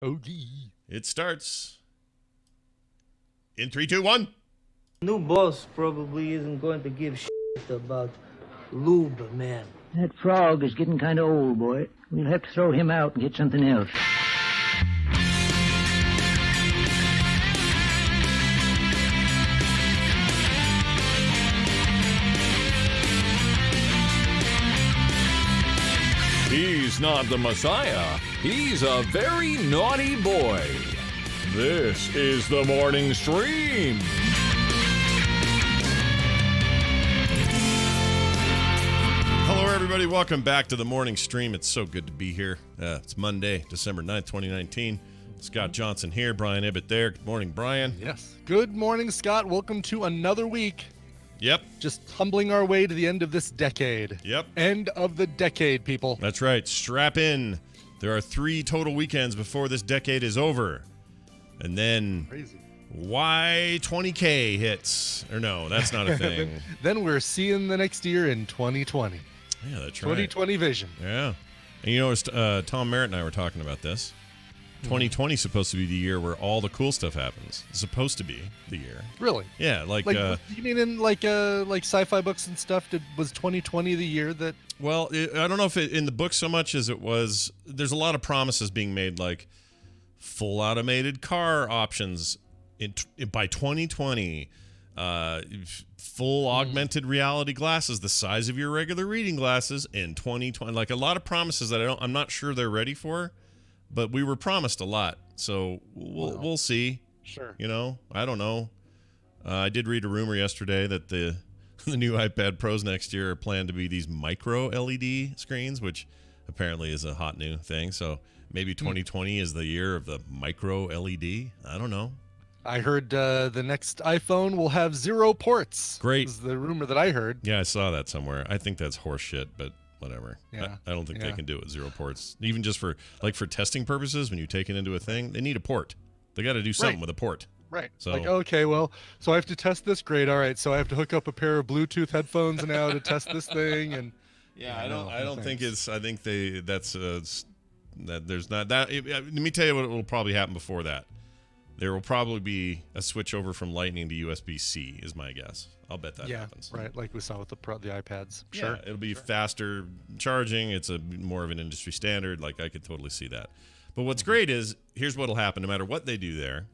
Oh, gee. It starts in 3, 2, 1. New boss probably isn't going to give shit about lube, man. That frog is getting kind of old, boy. We'll have to throw him out and get something else. He's not the Messiah. He's a very naughty boy. This is the Morning Stream. Hello, everybody. Welcome back to the Morning Stream. It's so good to be here. It's Monday, December 9th, 2019. Scott Johnson here, Brian Ibbett there. Good morning, Brian. Yes. Good morning, Scott. Welcome to another week. Yep. Just tumbling our way to the end of this decade. Yep. End of the decade, people. That's right. Strap in. There are 3 total weekends before this decade is over. And then Crazy. Y20K hits. Or no, that's not a thing. Then we're seeing the next year in 2020. Yeah, that's right. 2020 vision. Yeah. And you know, Tom Merritt and I were talking about this. 2020 is supposed to be the year where all the cool stuff happens. It's supposed to be the year. Really? Yeah, Like, you mean in like sci-fi books and stuff? Was 2020 the year that? well, I don't know if it in the book so much as it was. There's a lot of promises being made, like full automated car options by 2020. Full augmented reality glasses the size of your regular reading glasses in 2020. Like a lot of promises that I'm not sure they're ready for. But we were promised a lot, so we'll see. Sure. You know, I don't know. I did read a rumor yesterday that the new iPad Pros next year are planned to be these micro LED screens, which apparently is a hot new thing. So maybe 2020 is the year of the micro LED. I don't know. I heard the next iPhone will have 0 ports. Great. Is the rumor that I heard. Yeah, I saw that somewhere. I think that's horse shit, but whatever. Yeah. I don't think they Yeah. can do it with 0 ports. Even just for testing purposes, when you take it into a thing, they need a port. They got to do something Right. with a port. Right. So- Like, okay, well, so I have to test this. Great. All right. So I have to hook up a pair of Bluetooth headphones now to test this thing. And Yeah, I know. I don't think Thanks. it's. I think that there's not that. Let me tell you what will probably happen before that. There will probably be a switch over from Lightning to USB-C, is my guess. I'll bet that happens. right. Like we saw with the iPads. Sure. Yeah, it'll be faster charging. It's a more of an industry standard. Like I could totally see that. But what's great is here's what'll happen. No matter what they do there,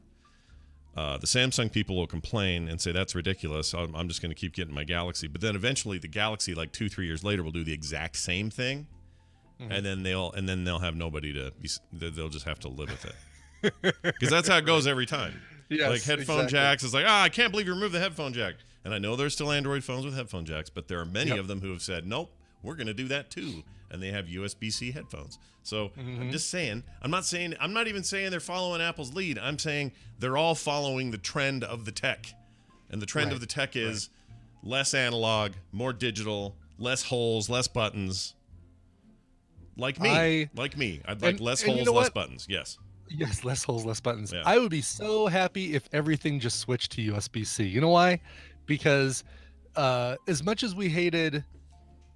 the Samsung people will complain and say that's ridiculous. I'm just going to keep getting my Galaxy. But then eventually the Galaxy, like 2-3 years later, will do the exact same thing, and then they'll have nobody to be. They'll just have to live with it. Because that's how it goes every time. Yes, like headphone exactly. jacks is like, I can't believe you removed the headphone jack. And I know there's still Android phones with headphone jacks, but there are many Yep. of them who have said, nope, we're going to do that too. And they have USB-C headphones. So I'm just saying, I'm not even saying they're following Apple's lead. I'm saying they're all following the trend of the tech. And the trend of the tech is less analog, more digital, less holes, less buttons. Like me. I'd like less and you holes, know less what? buttons. Yes. Yes, less holes, less buttons. Yeah. I would be so happy if everything just switched to USB-C. You know why? Because as much as we hated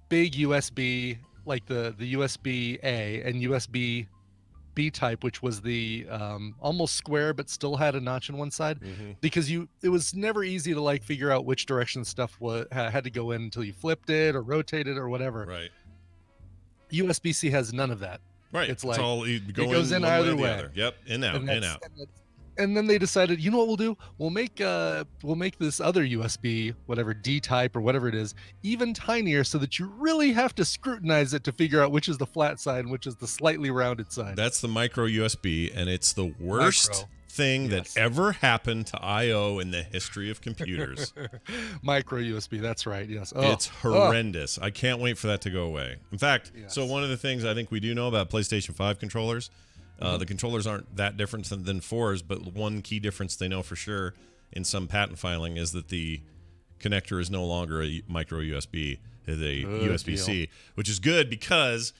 big USB, like the USB-A and USB-B type, which was the almost square but still had a notch on one side, because it was never easy to like figure out which direction stuff had to go in until you flipped it or rotated or whatever. Right. USB-C has none of that. Right. It's like, all you go it goes in one either or the way. other. Yep. In out. And In that's- out. and then they decided, you know what we'll do? We'll make this other USB, whatever D type or whatever it is, even tinier, so that you really have to scrutinize it to figure out which is the flat side and which is the slightly rounded side. That's the micro USB, and it's the worst Micro. thing Yes. that ever happened to I/O in the history of computers. Micro USB. That's right. Yes. Oh, It's horrendous. I can't wait for that to go away. In fact, Yes. so one of the things I think we do know about PlayStation 5 controllers, the controllers aren't that different than 4's, but one key difference they know for sure in some patent filing is that the connector is no longer a micro USB, it's a USB-C, which is good because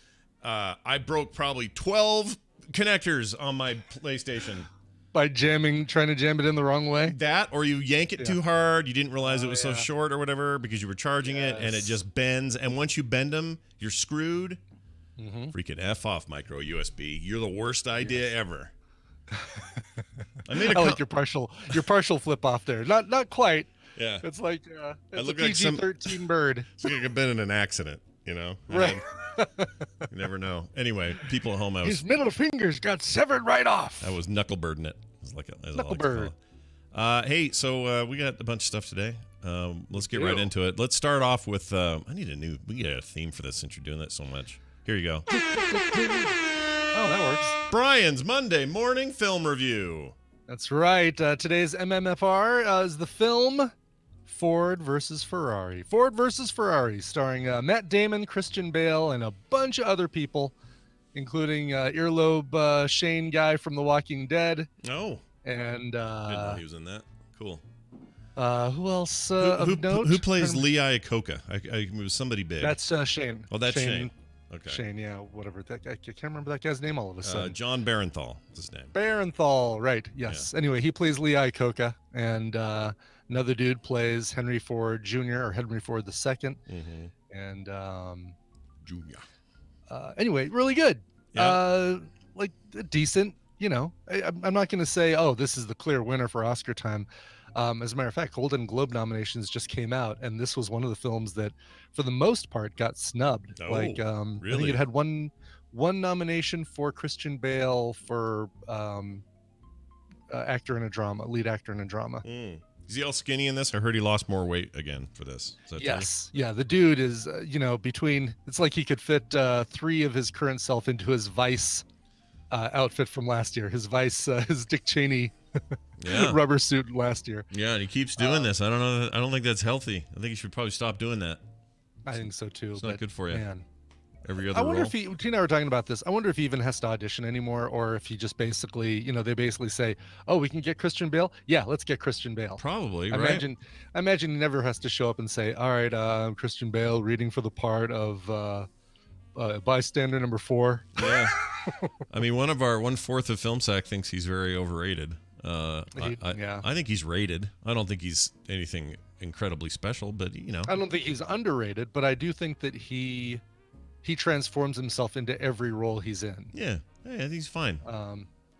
I broke probably 12 connectors on my PlayStation. by trying to jam it in the wrong way. That, or you yank it too hard, you didn't realize it was so yeah. short or whatever because you were charging it, and it just bends. And once you bend them, you're screwed. Freaking F off, micro USB. You're the worst idea ever. I made I like your partial flip off there. Not quite. yeah. It's like it's look a like some- PG-13 bird. It's like I've been in an accident, you know? Right. You never know. Anyway, people at home, His middle fingers got severed right off. I was knucklebirding it. As I like to Knucklebird. call it. Hey, so we got a bunch of stuff today. Let's get right into it. Let's start off with we get a theme for this since you're doing that so much. Here you go. Oh, that works. Brian's Monday morning film review. That's right. Today's MMFR is the film Ford versus Ferrari. Ford versus Ferrari, starring Matt Damon, Christian Bale, and a bunch of other people, including earlobe Shane guy from The Walking Dead. Oh, And didn't know he was in that. Cool. who else of note? Who plays Lee Iacocca? It was somebody big. That's Shane. Oh, that's Shane. Okay. Shane, yeah, whatever. That guy, I can't remember that guy's name all of a sudden. John Barenthal is his name. Barenthal, right? Yes. Anyway, he plays Lee Iacocca, and another dude plays Henry Ford Jr. or Henry Ford II. Mm-hmm. And Junior. anyway, really good. Yeah. Like decent. You know, I'm not going to say, oh, this is the clear winner for Oscar time. As a matter of fact, Golden Globe nominations just came out, and this was one of the films that, for the most part, got snubbed. Oh, I think really? it had one nomination for Christian Bale for actor in a drama, lead actor in a drama. Mm. Is he all skinny in this? I heard he lost more weight again for this. Is that Yes, yeah, the dude is, between. It's like he could fit 3 of his current self into his Vice outfit from last year. His Vice, his Dick Cheney. Yeah. Rubber suit last year. Yeah, and he keeps doing this. I don't know. I don't think that's healthy. I think he should probably stop doing that. I think so too. It's not good for you. Man, Every other I wonder role. if Tina and I were talking about this. I wonder if he even has to audition anymore, or if he just basically, they basically say, "Oh, we can get Christian Bale. Yeah, let's get Christian Bale." Probably, I right? imagine he never has to show up and say, "All right, I'm Christian Bale reading for the part of bystander number 4." Yeah. I mean, one fourth of FilmSack thinks he's very overrated. Yeah. I think he's rated. I don't think he's anything incredibly special, but I don't think he's underrated, but I do think that he transforms himself into every role he's in. yeah, I think he's fine.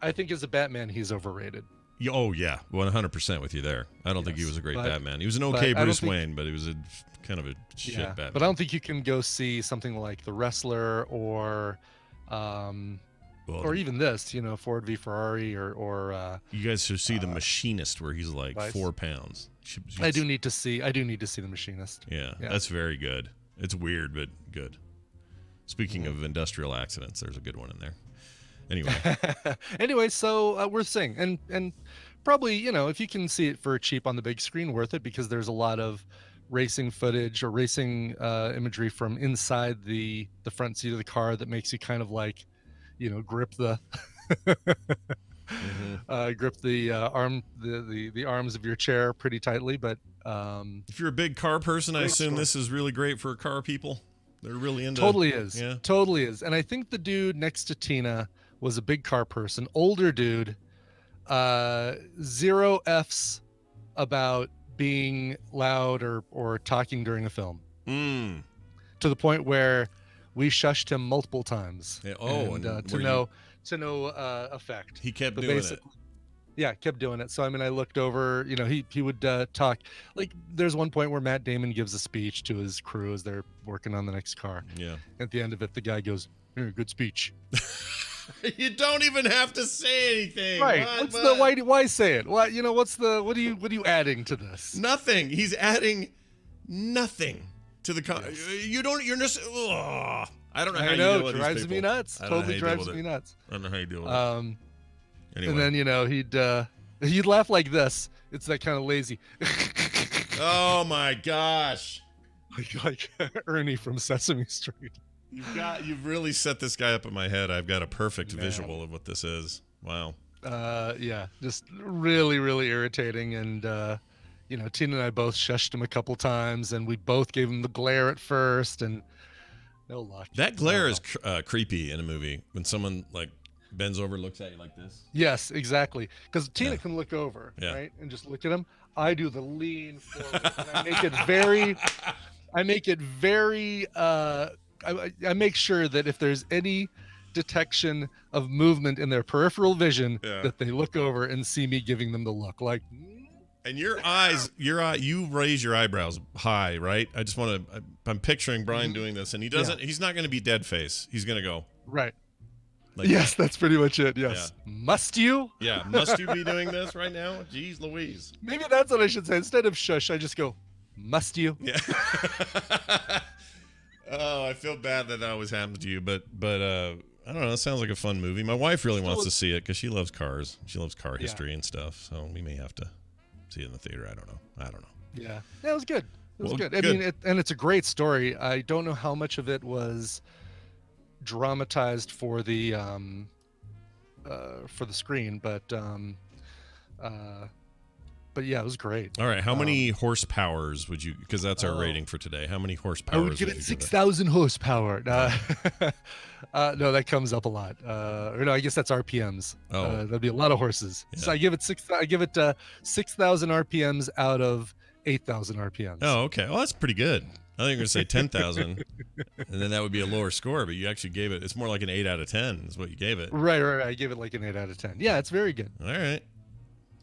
I think as a Batman, he's overrated. Oh yeah, 100% with you there. I don't think he Yes, was a great but- Batman. He was an but okay I don't Bruce think- Wayne, but he was a kind of a shit Batman. But I don't think you can go see something like The Wrestler or Well, even this, Ford v Ferrari or you guys should see The Machinist, where he's like Vice. 4 pounds. I do need to see The Machinist. Yeah, Yeah. that's very good. It's weird, but good. Speaking Mm-hmm. of industrial accidents, there's a good one in there. Anyway, Anyway, so worth seeing, and probably if you can see it for cheap on the big screen, worth it, because there's a lot of racing footage or racing imagery from inside the front seat of the car that makes you kind of like grip the grip the arm the arms of your chair pretty tightly. But if you're a big car person, I Great assume story. this is really great for car people. They're really into totally is. Yeah. Totally is. And I think the dude next to Tina was a big car person, older dude, 0 F's about being loud or talking during a film, Mm. to the point where we shushed him multiple times. Yeah, oh, and to were no effect. He kept But doing it. basically- Yeah, kept doing it. So I looked over. He would talk. Like there's one point where Matt Damon gives a speech to his crew as they're working on the next car. Yeah. At the end of it, the guy goes, "Good speech." You don't even have to say anything. Right. What? Why say it? Why what are you adding to this? Nothing. He's adding nothing to the you don't. You're just. Ugh. I don't know how I you know, deal with these drives me people. nuts. I don't know how Totally you deal drives with me it. nuts. I don't know how you deal with it. Anyway. And then he'd laugh like this. It's that kind of lazy, Oh my gosh. like Ernie from Sesame Street. You've really set this guy up in my head. I've got a perfect Man. visual of what this is. Wow. Yeah, just really, really irritating. And Tina and I both shushed him a couple times, and we both gave him the glare at first, and no luck. That glare is creepy in a movie when someone like bends over, looks at you like this. Yes, exactly. Because Tina Yeah. can look over, Yeah. right, and just look at him. I do the lean forward, and I make it very. I make sure that if there's any detection of movement in their peripheral vision Yeah. that they look over and see me giving them the look. Like, And you raise your eyebrows high, right? I just want to. I'm picturing Brian doing this, and he doesn't. Yeah. He's not going to be dead face. He's going to go. right. Like, Yes, that's pretty much it. Yes. Must you? Yeah. Must you be doing this right now? Jeez Louise. Maybe that's what I should say. Instead of shush, I just go, must you? Yeah. Oh, I feel bad that always happens to you, but I don't know. It sounds like a fun movie. My wife really wants to see it because she loves cars. She loves car history and stuff. So we may have to see it in the theater. I don't know. Yeah. It was good. It was Well, good. I good. mean, and it's a great story. I don't know how much of it was dramatized for the screen, but yeah, it was great. All right. How many horsepowers would you? Because that's our rating for today. How many horsepowers? I would give it 6,000 horsepower. No, that comes up a lot. Or no, I guess that's RPMs. Oh. That'd be a lot of horses. Yeah. So I give it 6,000 RPMs out of 8,000 RPMs. Oh, okay. Well, that's pretty good. I think you're going to say 10,000, and then that would be a lower score, but you actually gave it, it's more like an 8 out of 10 is what you gave it. Right. I gave it like an 8 out of 10. Yeah, it's very good. All right.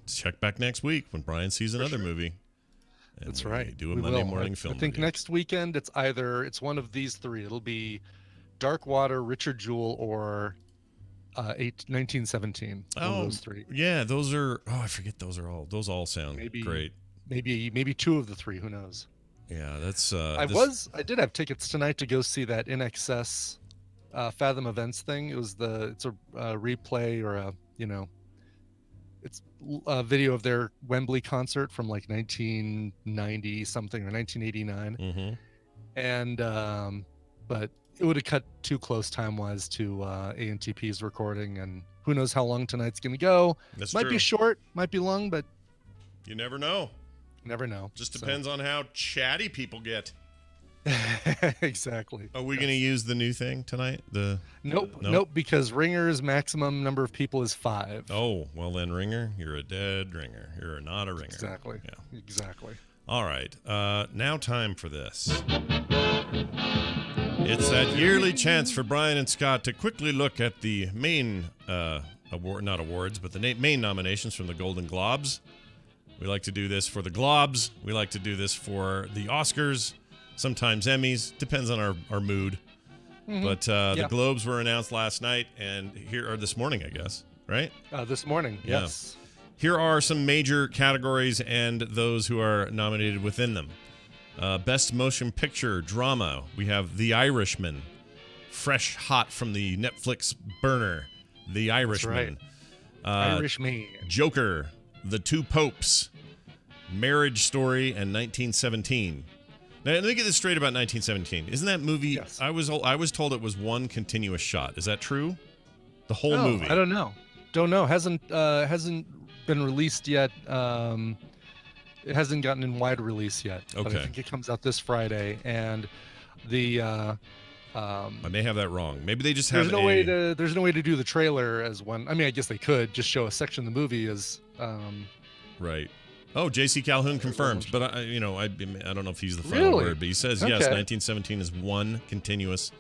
Let's check back next week when Brian sees another movie. And That's we right. Do a We Monday will. morning film I think review. next weekend it's one of these three. It'll be Dark Water, Richard Jewell, or 1917. One of those three. Yeah, those are, I forget those all sound Maybe- great. Maybe two of the three. Who knows? Yeah, that's, I did have tickets tonight to go see that In Excess Fathom Events thing. It's a replay or it's a video of their Wembley concert from like 1990 something or 1989. Mm-hmm. And but it would have cut too close time wise to ANTP's recording, and who knows how long tonight's gonna go. That's Might true. be short, might be long, but You never know. never know. Just So- depends on how chatty people get. Exactly. Are we going to use the new thing tonight? Nope, because Ringer's maximum number of people is 5. Oh, well then, Ringer, you're a dead ringer. You're not a ringer. Exactly. Yeah. Exactly. All right. Now time for this. It's that yearly chance for Brian and Scott to quickly look at the main not awards, but the main nominations from the Golden Globes. We like to do this for the Globes. We like to do this for the Oscars, sometimes Emmys. Depends on our mood. Mm-hmm. But the Globes were announced last night and this morning, I guess, right? This morning, Yeah. yes. Here are some major categories and those who are nominated within them. Best Motion Picture Drama, we have The Irishman, fresh hot from the Netflix burner, The Irishman. Irishman. Joker, The Two Popes, Marriage Story, and 1917. Now, let me get this straight about 1917. Isn't that movie? Yes. I was told it was one continuous shot. Is that true? The whole movie. I don't know. Don't know. Hasn't been released yet. It hasn't gotten in wide release yet. But Okay. I think it comes out this Friday, and the I may have that wrong. Maybe they just have there's no way to do the trailer as one. I mean, I guess they could just show a section of the movie as Right. Oh, J.C. Calhoun confirms, but I don't know if he's the final Really? word, but he says yes. Okay. 1917 is one continuous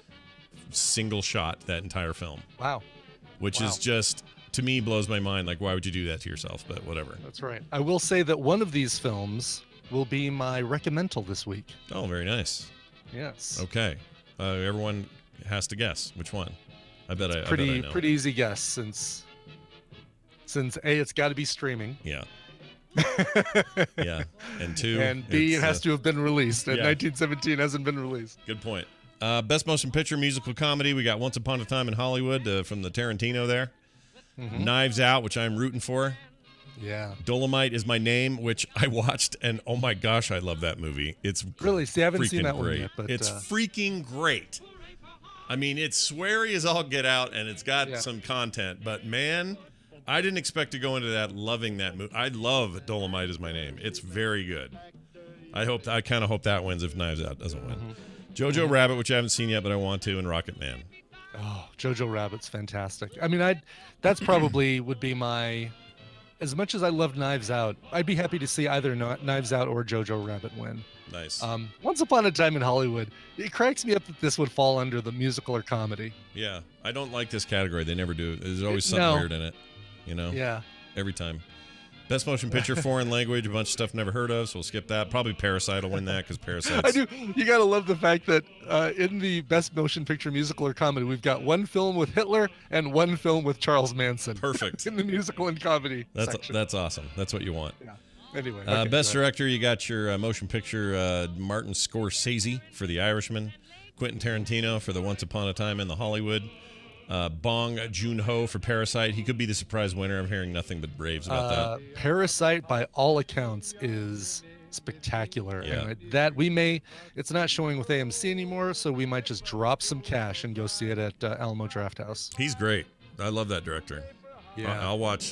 single shot that entire film, wow. which is just to me blows my mind. Like, why would you do that to yourself? But whatever. That's right. I will say that one of these films will be my recommendal this week. Oh, very nice. Yes. Okay, everyone has to guess which one. I bet I know. Pretty easy guess since A, it's got to be streaming. Yeah. Yeah. And 2. And B, it has to have been released. And yeah. 1917 hasn't been released. Good point. Best Motion Picture Musical Comedy. We got Once Upon a Time in Hollywood from the Tarantino there. Mm-hmm. Knives Out, which I'm rooting for. Yeah. Dolomite Is My Name, which I watched, and oh my gosh, I love that movie. It's Really? See, I haven't seen freaking that one great. yet, but It's freaking great. I mean, it's sweary as all get out, and it's got Yeah. some content, but man, I didn't expect to go into that loving that movie. I love Dolomite Is My Name. It's very good. I kind of hope that wins if Knives Out doesn't win. Mm-hmm. Jojo Rabbit, which I haven't seen yet, but I want to, and Rocket Man. Oh, Jojo Rabbit's fantastic. I mean, that's probably would be my as much as I love Knives Out, I'd be happy to see either Knives Out or Jojo Rabbit win. Nice. Once Upon a Time in Hollywood, it cracks me up that this would fall under the musical or comedy. Yeah, I don't like this category. They never do. There's always something No. weird in it. You know? Yeah. Every time. Best motion picture, foreign language, a bunch of stuff never heard of, so we'll skip that. Probably Parasite will win that because Parasite. I do. You gotta love the fact that in the best motion picture, musical or comedy, we've got one film with Hitler and one film with Charles Manson. Perfect. In the musical and comedy section. That's awesome. That's what you want. Yeah. Anyway. Best director, you got your motion picture, Martin Scorsese for The Irishman, Quentin Tarantino for the Once Upon a Time in the Hollywood, Bong Joon-ho for Parasite. He could be the surprise winner. I'm hearing nothing but raves about that. Parasite, by all accounts, is spectacular. Yeah. And it's not showing with AMC anymore, so we might just drop some cash and go see it at Alamo Drafthouse. He's great. I love that director. Yeah. I'll watch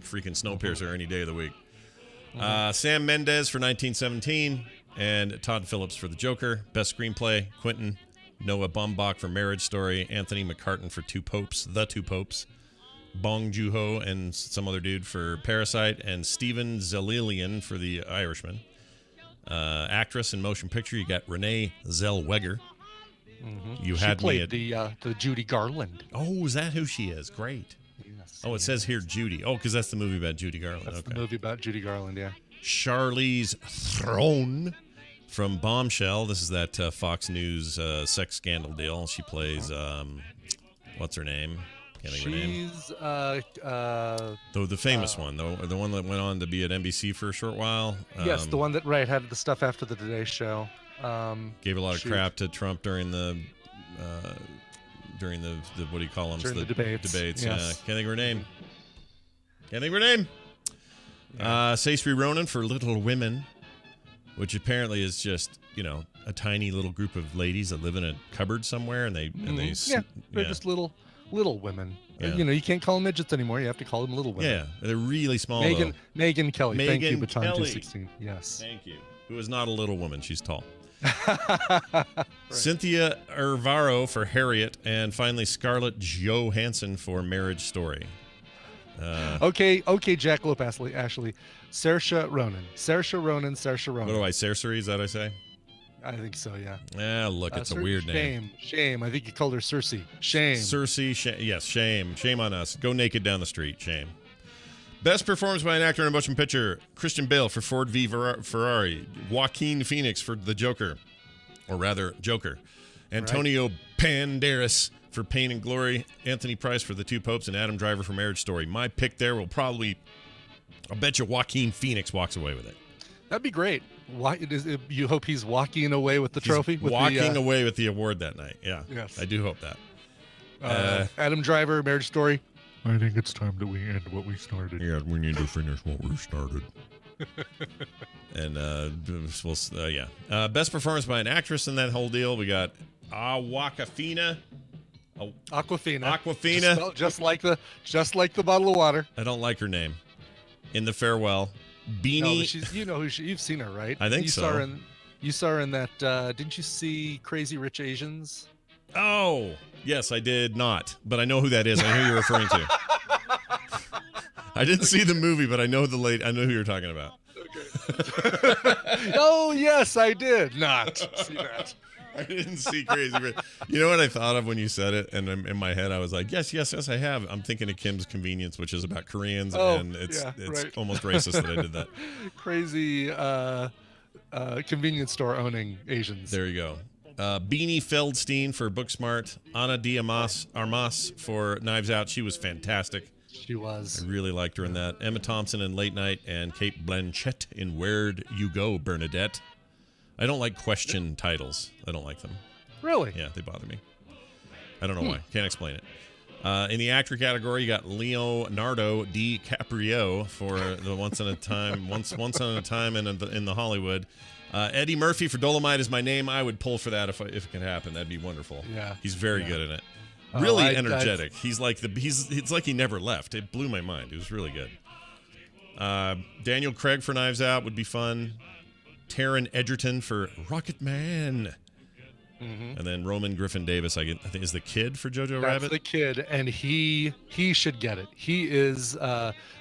freaking Snowpiercer any day of the week. Sam Mendes for 1917 and Todd Phillips for The Joker. Best screenplay, Quentin. Noah Baumbach for Marriage Story. Anthony McCartan for The Two Popes. Bong Joon-ho and some other dude for Parasite. And Steven Zalian for The Irishman. Actress in motion picture, you got Renee Zellweger. You She had played me at... the Judy Garland. Oh, is that who she is? Great. Yes. Oh, it says here Judy. Oh, because that's the movie about Judy Garland. That's okay. the movie about Judy Garland, yeah. Charlize Theron from Bombshell. This is that Fox News sex scandal deal. She plays, what's her name? Can't think of her name. She's The famous one, the one that went on to be at NBC for a short while. yes, the one that had the stuff after the Today Show. Gave a lot of shoot. crap to Trump during the what do you call them? During the debates. Debates. Yes. Yeah. Can't think of her name. Saoirse Ronan for Little Women, which apparently is just a tiny little group of ladies that live in a cupboard somewhere, and they're just little women. Yeah. You can't call them midgets anymore. You have to call them little women. Yeah, they're really small. Megan Kelly. Thank you, Megan Baton Kelly. 216. Yes. Thank you. Who is not a little woman? She's tall. Cynthia Ervaro for Harriet, and finally Scarlett Johansson for Marriage Story. Okay, Jackalope Ashley. Saoirse Ronan. What do I, Cersei? Is that I say? I think so, yeah. Yeah, look, it's a weird name. Shame. I think you called her Cersei. Shame. Cersei, yes, shame. Shame on us. Go naked down the street. Shame. Best performance by an actor in a motion picture, Christian Bale for Ford v Ferrari, Joaquin Phoenix for The Joker, or rather, Joker, Antonio Banderas for Pain and Glory, Anthony Price for The Two Popes, and Adam Driver for Marriage Story. My pick there will probably, I'll bet you Joaquin Phoenix walks away with it. That'd be great. You hope he's walking away with the trophy? Walking away with the award that night, yeah. Yes. I do hope that. Adam Driver, Marriage Story. I think it's time that we end what we started. Yeah, we need to finish what we started. And best performance by an actress in that whole deal. We got Awkwafina. Awkwafina. Just like the bottle of water. I don't like her name. In The Farewell. Beanie. No, but you've seen her, right? I think so. You saw her in that. Didn't you see Crazy Rich Asians? Oh, yes, I did not, but I know who that is. I know who you're referring to. I didn't see the movie, but I know I know who you're talking about. Okay. Oh yes, I did not see that. I didn't see Crazy Rich. You know what I thought of when you said it, and in my head I was like, yes, I have. I'm thinking of Kim's Convenience, which is about Koreans, and it's almost racist that I did that. Crazy convenience store owning Asians. There you go. Beanie Feldstein for Booksmart. Ana de Armas for Knives Out. She was fantastic. She was. I really liked her in that. Emma Thompson in Late Night, and Kate Blanchett in Where'd You Go, Bernadette. I don't like question titles. I don't like them. Really? Yeah, they bother me. I don't know why. Can't explain it. In the actor category, you got Leonardo DiCaprio for the Once on a Time in the Hollywood. Eddie Murphy for Dolomite Is My Name. I would pull for that if it could happen. That'd be wonderful. Yeah, he's very good in it. Really energetic. It's like he never left. It blew my mind. It was really good. Daniel Craig for Knives Out would be fun. Taron Egerton for Rocket Man. Mhm. And then Roman Griffin Davis, I think, is the kid for Jojo That's Rabbit. the kid, and he should get it. He is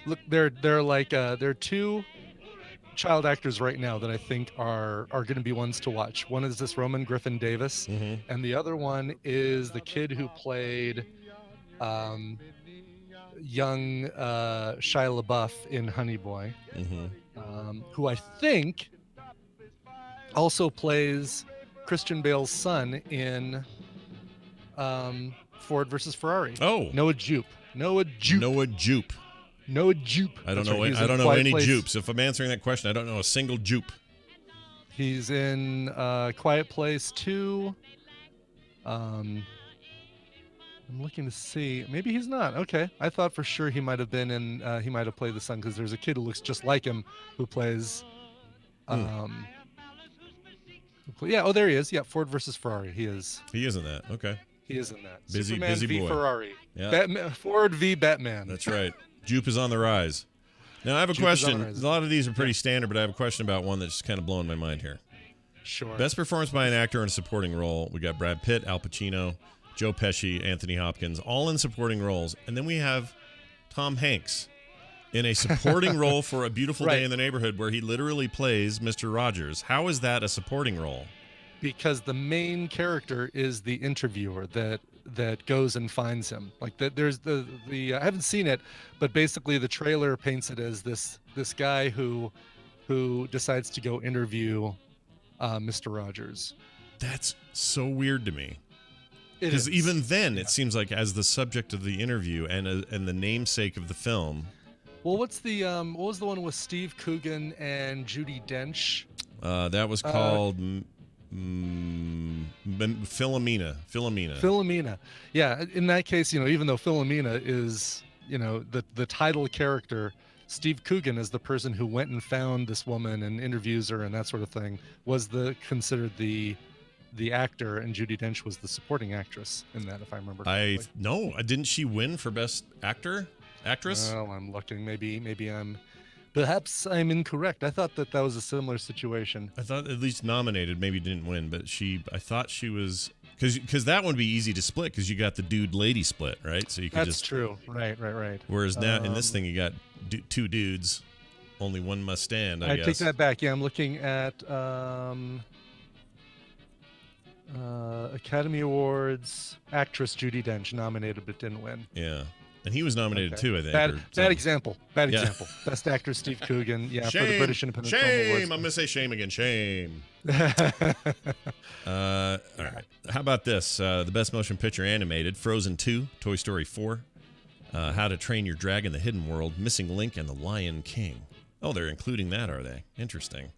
look, they're like there are two child actors right now that I think are going to be ones to watch. One is this Roman Griffin Davis, Mm-hmm. and the other one is the kid who played young Shia LaBeouf in Honey Boy, who I think also plays Christian Bale's son in Ford versus Ferrari. Oh, Noah Jupe. Noah Jupe. Noah Jupe. Noah Jupe. I don't That's know. right. He's I in don't know Quiet any Place. Jupes. If I'm answering that question, I don't know a single Jupe. He's in Quiet Place 2. I'm looking to see. Maybe he's not. Okay. I thought for sure he might have been in. He might have played the son because there's a kid who looks just like him who plays. Yeah. Oh, there he is. Yeah. Ford versus Ferrari. He is. He is in that. Okay. He is in that. Busy- Superman busy v boy. Ferrari. Yeah. Batman, Ford v Batman. That's right. Jupe is on the rise. Now I have a Jupe is on question. the rise. A lot of these are pretty standard, but I have a question about one that's kind of blowing my mind here. Sure. Best performance by an actor in a supporting role. We got Brad Pitt, Al Pacino, Joe Pesci, Anthony Hopkins, all in supporting roles, and then we have Tom Hanks in a supporting role for A Beautiful Day Right. in the Neighborhood, where he literally plays Mr. Rogers. How is that a supporting role? Because the main character is the interviewer that goes and finds him. Like there's the I haven't seen it, but basically the trailer paints it as this guy who decides to go interview Mr. Rogers. That's so weird to me. It Because is. even then, it seems like as the subject of the interview and the namesake of the film, Well, what was the one with Steve Coogan and Judi Dench? that was called Philomena. Philomena. Yeah, in that case, even though Philomena is, the title character, Steve Coogan is the person who went and found this woman and interviews her and that sort of thing, was considered the actor, and Judi Dench was the supporting actress in that, if I remember correctly. Didn't she win for best actress? Well, I'm looking. Perhaps I'm incorrect. I thought that was a similar situation. I thought at least nominated, maybe didn't win, but I thought she was, because that would be easy to split because you got the dude lady split, right? So you could That's true. Right. Whereas now in this thing you got two dudes, only one must stand. I guess. take that back. Yeah, I'm looking at Academy Awards actress Judi Dench nominated but didn't win. Yeah, and he was nominated too, I think. Bad example. Yeah. Best actor Steve Coogan. Yeah, Shame, for the British Independent Film Awards. shame. I'm gonna say shame again. Shame. All right. How about this? The best motion picture animated: Frozen 2, Toy Story 4, How to Train Your Dragon: The Hidden World, Missing Link, and The Lion King. Oh, they're including that, are they? Interesting.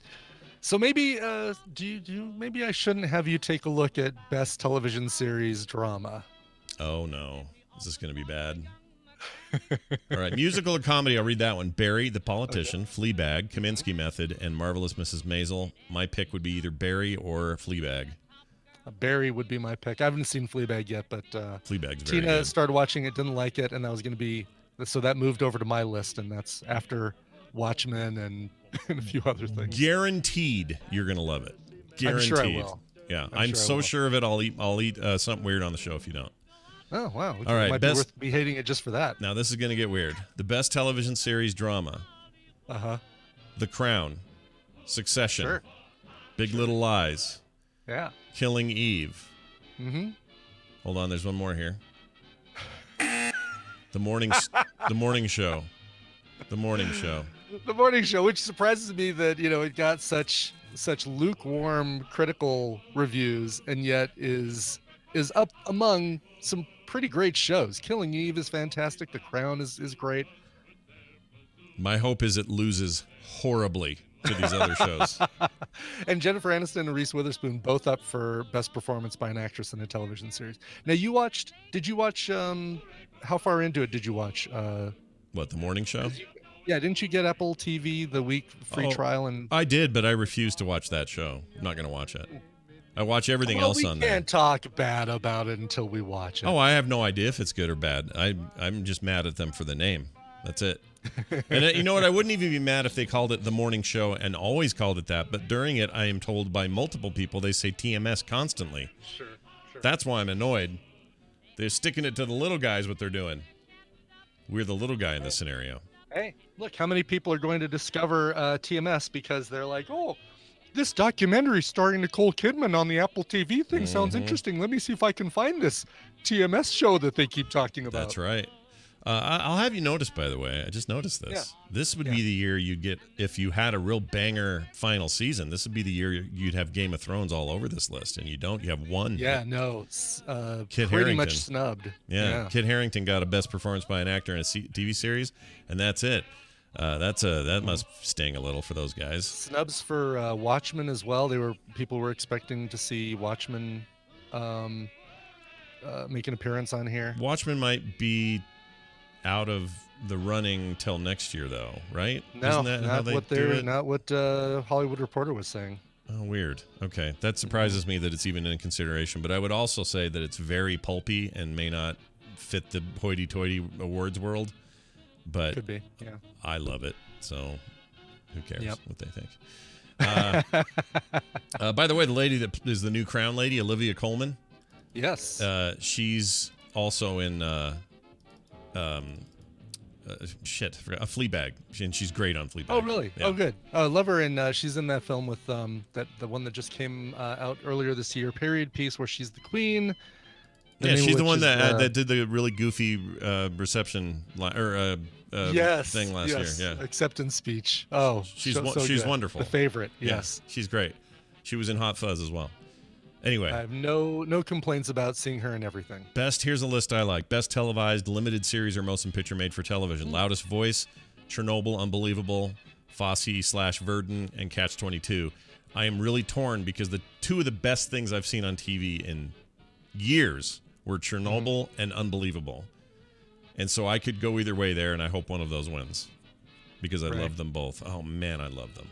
So maybe maybe I shouldn't have you take a look at best television series drama. Oh no, is this gonna be bad? All right, musical or comedy? I'll read that one. Barry, the Politician, Fleabag, Kaminsky Method, and Marvelous Mrs. Maisel. My pick would be either Barry or Fleabag. Barry would be my pick. I haven't seen Fleabag yet, but Fleabag's very Tina good. started watching it, didn't like it, and that was going to be so that moved over to my list, and that's after Watchmen and a few other things. Guaranteed, you're gonna love it. I'm Guaranteed. sure I will. Yeah, I'm I'm sure I so will. sure of it. I'll eat something weird on the show if you don't. Oh wow! All right, might best- be worth me hating it just for that. Now this is gonna get weird. The best television series drama: The Crown, Succession, Sure. Big Little Lies, Yeah. Killing Eve. Mm-hmm. Hold on, there's one more here. The morning show. The morning show. The morning show, which surprises me that it got such lukewarm critical reviews, and yet is up among some pretty great shows. Killing Eve is fantastic. The Crown is great. My hope is it loses horribly to these other shows. And Jennifer Aniston and Reese Witherspoon both up for best performance by an actress in a television series. Now did you watch how far into it did you watch What, the morning show? yeah, didn't you get Apple TV the week free Oh, trial? And I did, but I refuse to watch that show. I'm not going to watch it. I watch everything else on we there. can't talk bad about it until we watch it. Oh, I have no idea if it's good or bad. I'm just mad at them for the name. That's it. And you know what? I wouldn't even be mad if they called it the morning show and always called it that. But during it, I am told by multiple people they say TMS constantly. Sure. That's why I'm annoyed. They're sticking it to the little guys, what they're doing. We're the little guy in this scenario. Hey, look, how many people are going to discover TMS because they're like, oh, this documentary starring Nicole Kidman on the Apple TV thing sounds interesting. Let me see if I can find this TMS show that they keep talking about. That's right. I'll have you notice, by the way, I just noticed this. Yeah. This would be the year you'd get, if you had a real banger final season, this would be the year you'd have Game of Thrones all over this list, and you don't. You have one. Yeah, no. Kit pretty Harington. much snubbed. Yeah, Kit Harington got a best performance by an actor in a TV series, and that's it. That must sting a little for those guys. Snubs for Watchmen as well. People were expecting to see Watchmen make an appearance on here. Watchmen might be out of the running till next year, though, right? No, Isn't that how they do it? Not what Hollywood Reporter was saying. Oh, weird. Okay, that surprises me that it's even in consideration. But I would also say that it's very pulpy and may not fit the hoity-toity awards world. But could be. Yeah, I love it. So who cares what they think? By the way, the lady that is the new Crown lady, Olivia Colman. Yes. She's also in Fleabag, and she's great on Fleabag. Oh, really? Yeah. Oh, good. Love her, and she's in that film with the one that just came out earlier this year, period piece, where she's the queen. Yeah, she's the one that did the really goofy reception thing last year. Yeah, acceptance speech. Oh, she's good. wonderful. The favorite. Yes, she's great. She was in Hot Fuzz as well. Anyway, I have no complaints about seeing her in everything. Here's a list I like. Best televised limited series or motion picture made for television. Loudest Voice, Chernobyl, Unbelievable, Fosse/Verdon, and Catch-22. I am really torn because the two of the best things I've seen on TV in years were Chernobyl and Unbelievable. And so I could go either way there, and I hope one of those wins because I love them both. Oh, man, I love them.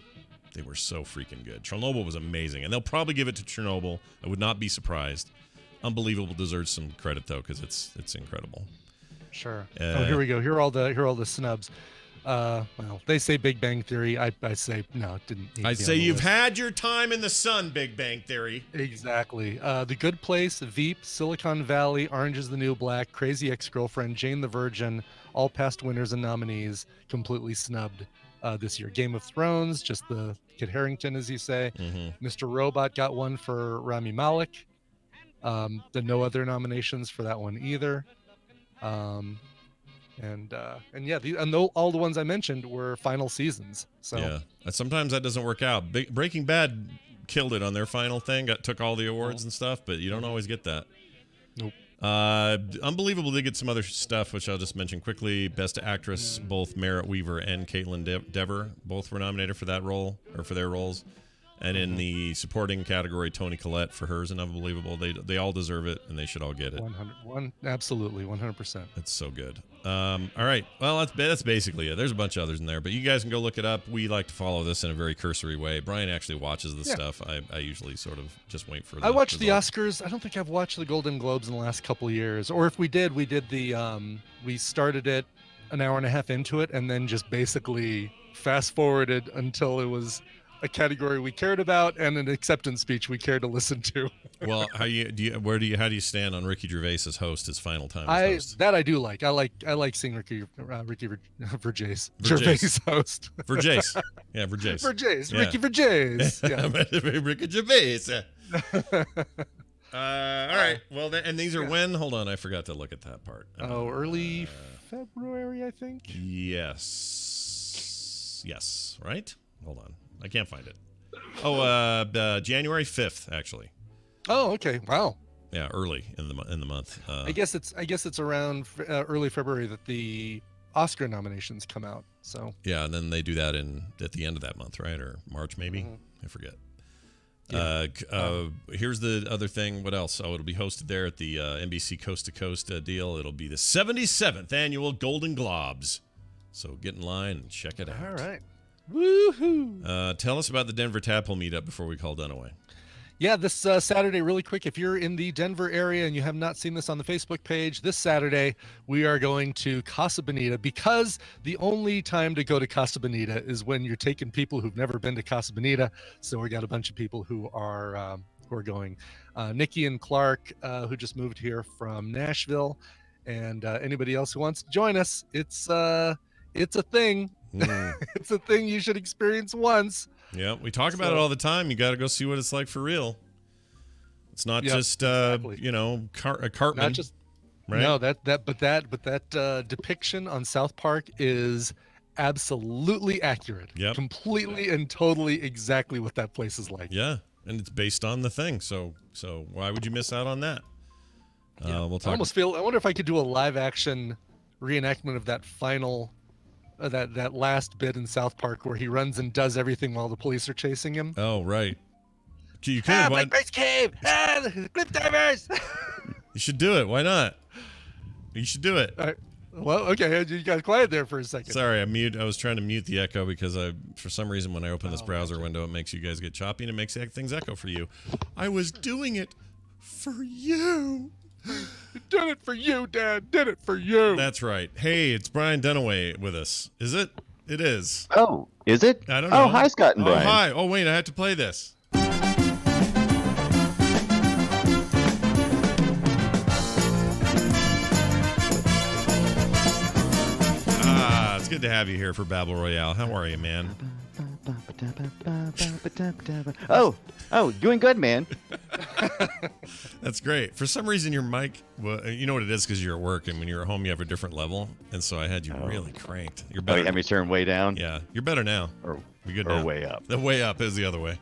They were so freaking good. Chernobyl was amazing, and they'll probably give it to Chernobyl. I would not be surprised. Unbelievable deserves some credit though, because it's incredible. Sure. Here we go. Here are all the snubs. Well, they say Big Bang Theory. I say no. It didn't. I say you've had your time in the sun, Big Bang Theory. Exactly. The Good Place, Veep, Silicon Valley, Orange Is the New Black, Crazy Ex-Girlfriend, Jane the Virgin, all past winners and nominees, completely snubbed. This year, Game of Thrones, just the Kit Harington, as you say. Mr. Robot got one for Rami Malek. No other nominations for that one either. All the ones I mentioned were final seasons. So yeah, sometimes that doesn't work out. Breaking Bad killed it on their final thing, took all the awards and stuff, but you don't always get that. Nope. Unbelievable. They get some other stuff, which I'll just mention quickly. Best Actress, both Merritt Weaver and Caitlin Dever both were nominated for that role, or for their roles. And in the supporting category, Toni Collette for hers and Unbelievable. They all deserve it, and they should all get it. 100%, absolutely, 100%. It's so good. All right. Well, that's basically it. There's a bunch of others in there, but you guys can go look it up. We like to follow this in a very cursory way. Brian actually watches the stuff. I usually sort of just wait for. I watched the Oscars. I don't think I've watched the Golden Globes in the last couple of years, or if we did the. We started it an hour and a half into it, and then just basically fast forwarded until it was a category we cared about and an acceptance speech we cared to listen to. Well, how do you stand on Ricky Gervais as host, his final time as host? That I do like. I like seeing Ricky Gervais host. Vergés. Yeah, Vergés. Vergés. Yeah. Ricky Gervais. Yeah. Ricky Gervais. All right. Well, and these are when? Hold on, I forgot to look at that part. Early February, I think. Yes. Right. Hold on. I can't find it. Oh, January 5th, actually. Oh, okay. Wow. Yeah, early in the month. I guess it's around early February that the Oscar nominations come out. So yeah, and then they do that at the end of that month, right? Or March maybe. I forget. Yeah. Here's the other thing. What else? Oh, it'll be hosted there at the NBC Coast to Coast deal. It'll be the 77th annual Golden Globes. So get in line and check it out. All right. Woohoo! Tell us about the Denver Tadpole meetup before we call Dunaway. Yeah, this Saturday, really quick, if you're in the Denver area and you have not seen this on the Facebook page, this Saturday we are going to Casa Bonita, because the only time to go to Casa Bonita is when you're taking people who've never been to Casa Bonita. So we got a bunch of people who are going. Nikki and Clark, who just moved here from Nashville, and anybody else who wants to join us. It's a thing. It's a thing you should experience once. Yeah, we talk about it all the time. You got to go see what it's like for real. It's not just exactly. Cartman. Not just right? No, but that depiction on South Park is absolutely accurate. Yep. Completely and totally exactly what that place is like. Yeah, and it's based on the thing. So why would you miss out on that? We'll talk. I wonder if I could do a live action reenactment of that final that last bit in South Park where he runs and does everything while the police are chasing him. Oh, right. You could. Black Bear's Cave! The cliff divers! You should do it. Why not? You should do it. Well, okay, you got quiet there for a second. Sorry, I was trying to mute the echo because for some reason when I open this browser window, it makes you guys get choppy and it makes things echo for you. I was doing it for you. Did it for you, Dad. Did it for you. That's right. Hey, it's Brian Dunaway with us. Is it? It is. Oh, is it? I don't know. Oh, hi, Scott and Brian. Oh, hi. Oh, wait, I have to play this. It's good to have you here for Babble Royale. How are you, man? Oh, doing good, man. That's great. For some reason, your mic, well, you know what it is because you're at work, and when you're at home, you have a different level, and so I had you really cranked. You're better. Oh, you have me turn way down? Yeah, you're better now. Or good or now. way up. The way up is the other way.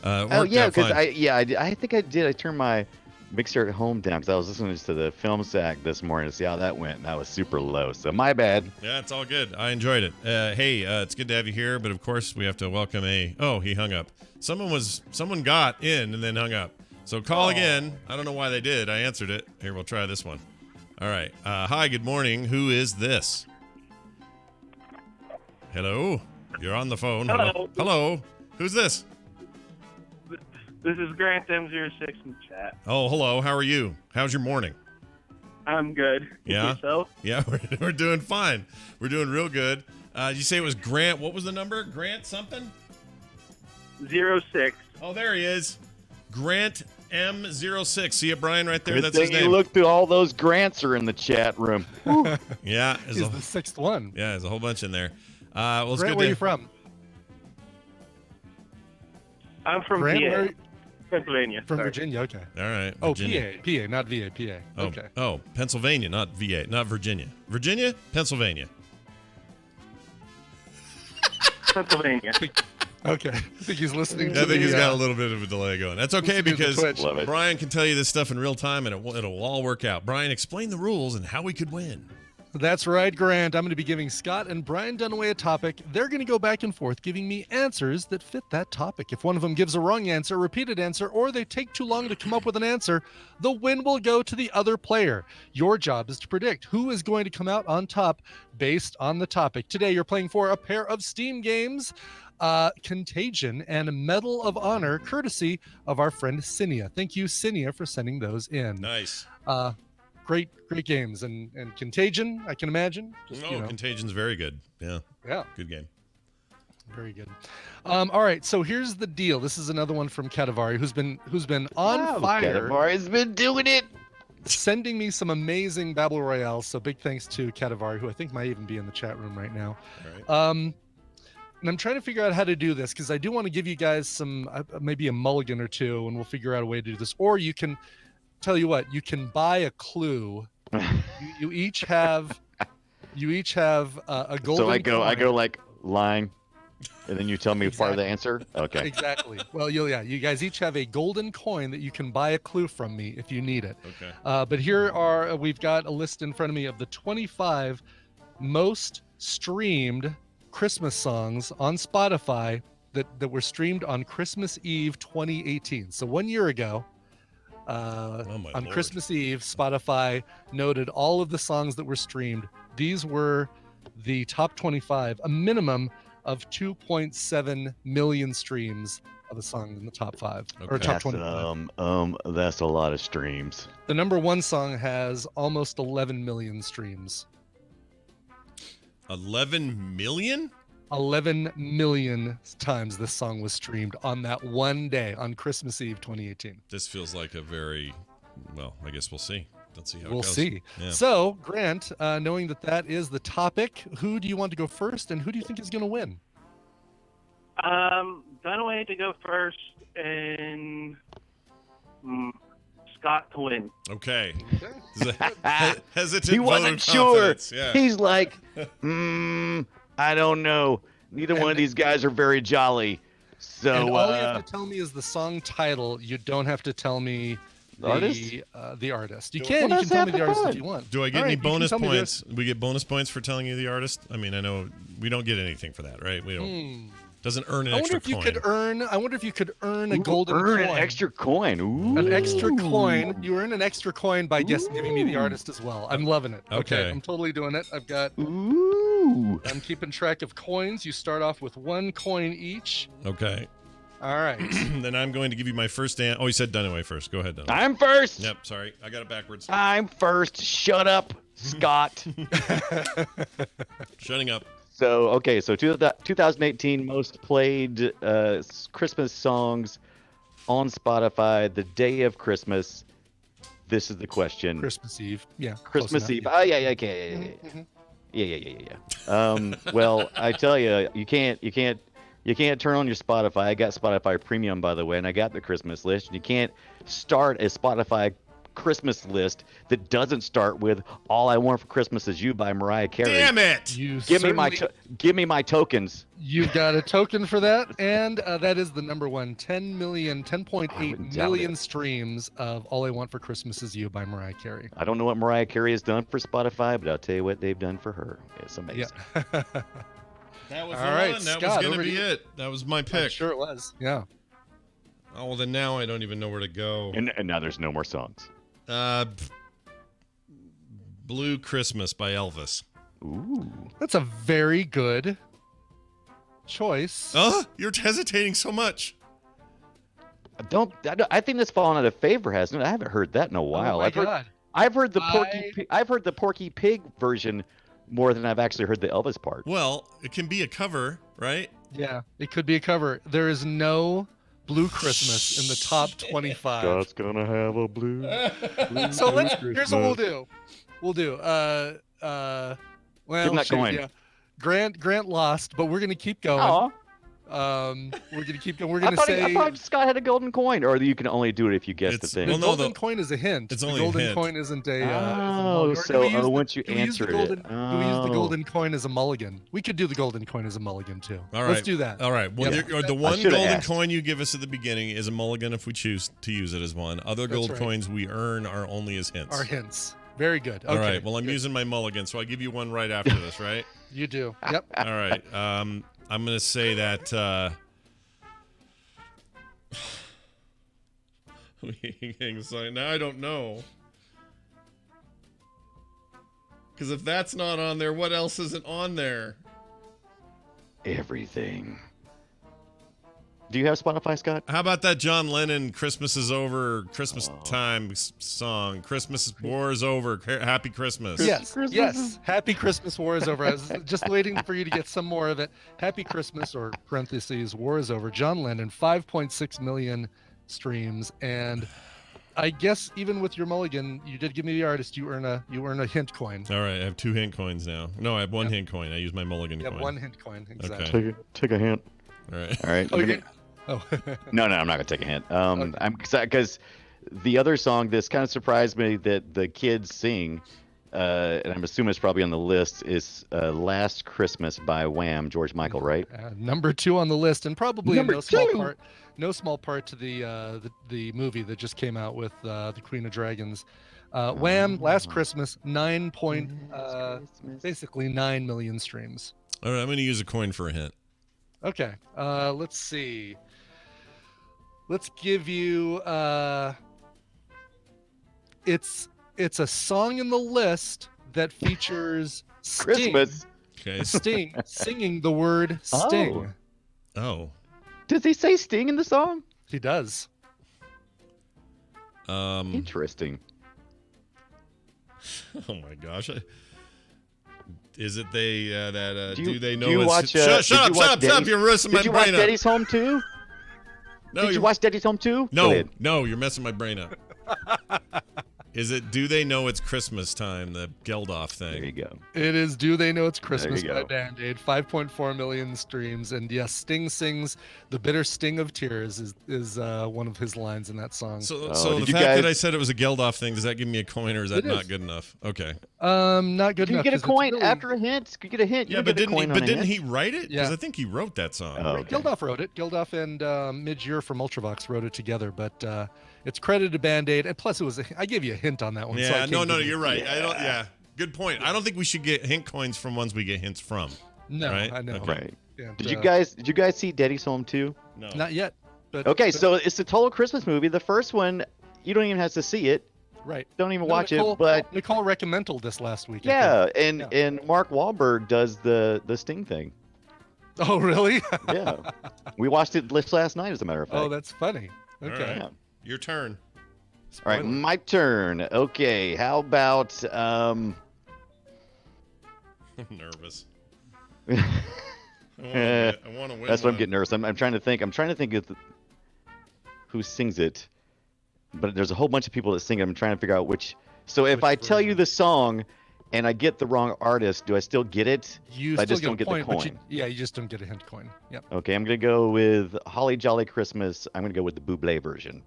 Oh, yeah, because I think I did. I turned my mixer at home down because I was listening to the film sack this morning to see how that went, and I was super low. So my bad. Yeah, it's all good. I enjoyed it. Hey, it's good to have you here, but of course we have to welcome oh, he hung up. Someone got in and then hung up. So call again. I don't know why they did. I answered it. Here, we'll try this one. All right. Hi, good morning. Who is this? Hello? You're on the phone. Hello. Hello. Who's this? This is Grant M06 in the chat. Oh, hello. How are you? How's your morning? I'm good. Yeah? Yourself? Yeah, we're doing fine. We're doing real good. You say it was Grant. What was the number? Grant something? 06. Oh, there he is. Grant M06. See it, Brian, right there? Good That's thing his name. you look through all those grants are in the chat room. Yeah. He's the sixth one. Yeah, there's a whole bunch in there. Well, it's Grant, good where are you from? I'm from Grant, PA. Pennsylvania. From Sorry. Virginia, okay. All right. Oh, Virginia. PA, not VA, PA. Oh, Okay. Oh, Pennsylvania, not VA, not Virginia. Virginia, Pennsylvania. Pennsylvania. Okay. I think he's listening to I think he's the, got a little bit of a delay going. That's okay listening to the because Twitch. Love it. Brian can tell you this stuff in real time and it'll all work out. Brian, explain the rules and how we could win. That's right, Grant. I'm going to be giving Scott and Brian Dunaway a topic. They're going to go back and forth giving me answers that fit that topic. If one of them gives a wrong answer, a repeated answer, or they take too long to come up with an answer, the win will go to the other player. Your job is to predict who is going to come out on top based on the topic. Today, you're playing for a pair of Steam games, Contagion and Medal of Honor, courtesy of our friend Cinia. Thank you, Cinia, for sending those in. Nice. Great games. And Contagion, I can imagine. Just, Contagion's very good. Yeah. Yeah. Good game. Very good. All right, so here's the deal. This is another one from Katavari, who's been on fire, Katavari has been doing it. sending me some amazing Battle Royale. So big thanks to Katavari, who I think might even be in the chat room right now. All right. And I'm trying to figure out how to do this because I do want to give you guys some maybe a mulligan or two, and we'll figure out a way to do this. Or you can tell you what, you can buy a clue. you each have a golden. So I go coin. like line, and then you tell me part of the answer. Okay. Exactly. Well, you guys each have a golden coin that you can buy a clue from me if you need it. Okay. But here we've got a list in front of me of the 25 most streamed Christmas songs on Spotify that were streamed on Christmas Eve 2018. So 1 year ago, on Lord. Christmas Eve, Spotify noted all of the songs that were streamed. These were the top 25, a minimum of 2.7 million streams of the songs in the top 5 or Okay. top That's 25. that's a lot of streams. The number 1 song has almost 11 million streams. 11 million? 11 million times this song was streamed on that one day on Christmas Eve 2018. This feels like a very, well, I guess we'll see. Let's see how it We'll goes. see. Yeah. So, Grant, knowing that is the topic, who do you want to go first, and who do you think is going to win? Dunaway to go first, and Scott to win. Okay. Hesitant He vote wasn't of sure. confidence. Yeah. He's like, I don't know. Neither one of these guys are very jolly. So And all you have to tell me is the song title. You don't have to tell me the artist. You can tell me the artist if you want. Do I get All any right, you can bonus tell me the- points? We get bonus points for telling you the artist? I mean, I know we don't get anything for that, right? We don't. Doesn't earn an I wonder extra if you coin. could earn. I wonder if you could earn a golden earn coin. an extra coin. Ooh. An extra coin. You earn an extra coin by giving me the artist as well. I'm loving it. Okay. I'm totally doing it. I've got. Ooh. I'm keeping track of coins. You start off with 1 coin each. Okay. All right. Then I'm going to give you my first answer. Oh, you said Dunaway first. Go ahead, Dunaway. I'm first. Yep, sorry. I got it backwards. I'm first. Shut up, Scott. Shutting up. So 2018 most played Christmas songs on Spotify the day of Christmas. This is the question. Christmas Eve. Yeah. Christmas close Eve. enough, Oh yeah, okay, yeah. Well, I tell you, you can't turn on your Spotify. I got Spotify Premium, by the way, and I got the Christmas list. And you can't start a Spotify Christmas list that doesn't start with "All I Want for Christmas Is You" by Mariah Carey. Damn it! You Give me my tokens. You've got a token for that, and that is the number 1. 10.8 doubt million it. streams of "All I Want for Christmas Is You" by Mariah Carey. I don't know what Mariah Carey has done for Spotify, but I'll tell you what they've done for her. It's amazing. Yeah. That was All the right, one. That Scott, was going over to to be you. it. That was my I'm pick. sure it was. Yeah. Oh, well, then now I don't even know where to go. And now there's no more songs. Blue Christmas by Elvis. Ooh. That's a very good choice. Oh, you're hesitating so much. I think that's fallen out of favor, hasn't it? I haven't heard that in a while. Oh my God. I've heard the Porky Pig version more than I've actually heard the Elvis part. Well, it can be a cover, right? Yeah, it could be a cover. There is no Blue Christmas in the top 25. God's gonna have a blue. So here's what we'll do. Well, Give him that coin. Yeah. Grant lost, but we're gonna keep going. Aw. We're gonna keep going. We're I gonna I thought Scott had a golden coin, or you can only do it if you guess the It's- thing. well, the no, golden coin is a hint. It's the only a golden hint. coin isn't a. Oh, isn't a mulligan. once you do we use the answered golden, it. Do we use the Oh. golden coin as a mulligan? We could do the golden coin as a mulligan too. All right. Let's do that. All right. Well, Yep. the one should've golden asked. coin you give us at the beginning is a mulligan if we choose to use it as one. Other That's gold right. coins we earn are only as hints. Our hints. Very good. All Okay, right. Well, I'm good. using my mulligan, so I'll give you one right after this, right? You do. Yep. All right. I'm going to say that. Now I don't know. Because if that's not on there, what else isn't on there? Everything. Do you have Spotify, Scott? How about that John Lennon "Christmas is Over" Christmas time song? Christmas war is over. Happy Christmas. Yes. Yes. Happy Christmas. War is over. I was just waiting for you to get some more of it. Happy Christmas, or parentheses, war is over. John Lennon, 5.6 million streams, and I guess even with your mulligan, you did give me the artist. You earn a hint coin. All right, I have 2 hint coins now. No, I have 1 Yep. hint coin. I use my mulligan You coin. have 1 hint coin. Exactly. Okay. Take a hint. All right. All right. Oh, you're Oh. No, I'm not gonna take a hint. Okay. I'm because the other song this kind of surprised me that the kids sing, and I'm assuming it's probably on the list, is "Last Christmas" by Wham, George Michael, right? Number 2 on the list, and probably Number no small two. part to the movie that just came out with the Queen of Dragons. Wham! Last Christmas, basically 9 million streams. All right, I'm going to use a coin for a hint. Okay, let's see. Let's give you. It's a song in the list that features Sting. Christmas. Okay. Sting singing the word Sting. Oh. Does he say Sting in the song? He does. Interesting. Oh my gosh. Is it they that do they know do you it's watch, shut up, Daddy's- you're messing my Did you watch brain up. Daddy's Home too? No, Did you you're- watch Daddy's Home too? Go ahead. No, you're messing my brain up. Is it do they know it's Christmas time, the Geldof thing? There you go. It is Do They Know It's Christmas you by go. Band-Aid. 5.4 million streams. And yes, Sting sings The Bitter Sting of Tears is one of his lines in that song. So Oh, the did you fact that guys- I said it was a Geldof thing, does that give me a coin or is that It not is. good enough? Okay. Not good Can you enough. get a 'cause it's coin really- after a hint? Could you get a hint? You Yeah, can but get a didn't he coin on a hint. write it? Because Yeah. I think he wrote that song. Oh, okay. Geldof wrote it. Geldof and Midge Ure from Ultravox wrote it together, but it's credited to Band-Aid. And plus, I gave you a hint on that one. so I Yeah, can't no, give you- you're right. I don't. Yeah, good point. I don't think we should get hint coins from ones we get hints from. No, right? I know. Okay. Right. And, Did you guys see Daddy's Home too? No. Not yet. But, Okay, but- so it's a total Christmas movie. The first one, you don't even have to see it. right. Don't even No, watch Nicole, it. But Nicole recommended this last week. I yeah, think. and Mark Wahlberg does the Sting thing. Oh, really? Yeah, we watched it last night, as a matter of fact. Oh, that's funny. All Okay. right. Yeah. Your turn. All right, my turn. Okay, how about I'm nervous. I want to win. That's what I'm one. getting nervous. I'm trying to think. I'm trying to think of who sings it, but there's a whole bunch of people that sing it. I'm trying to figure out which. So if Which I tell you version? the song, and I get the wrong artist, do I still get it? You I still just don't get the point, but coin. you just don't get a hint coin. Yep. Okay, I'm gonna go with Holly Jolly Christmas. I'm gonna go with the Bublé version.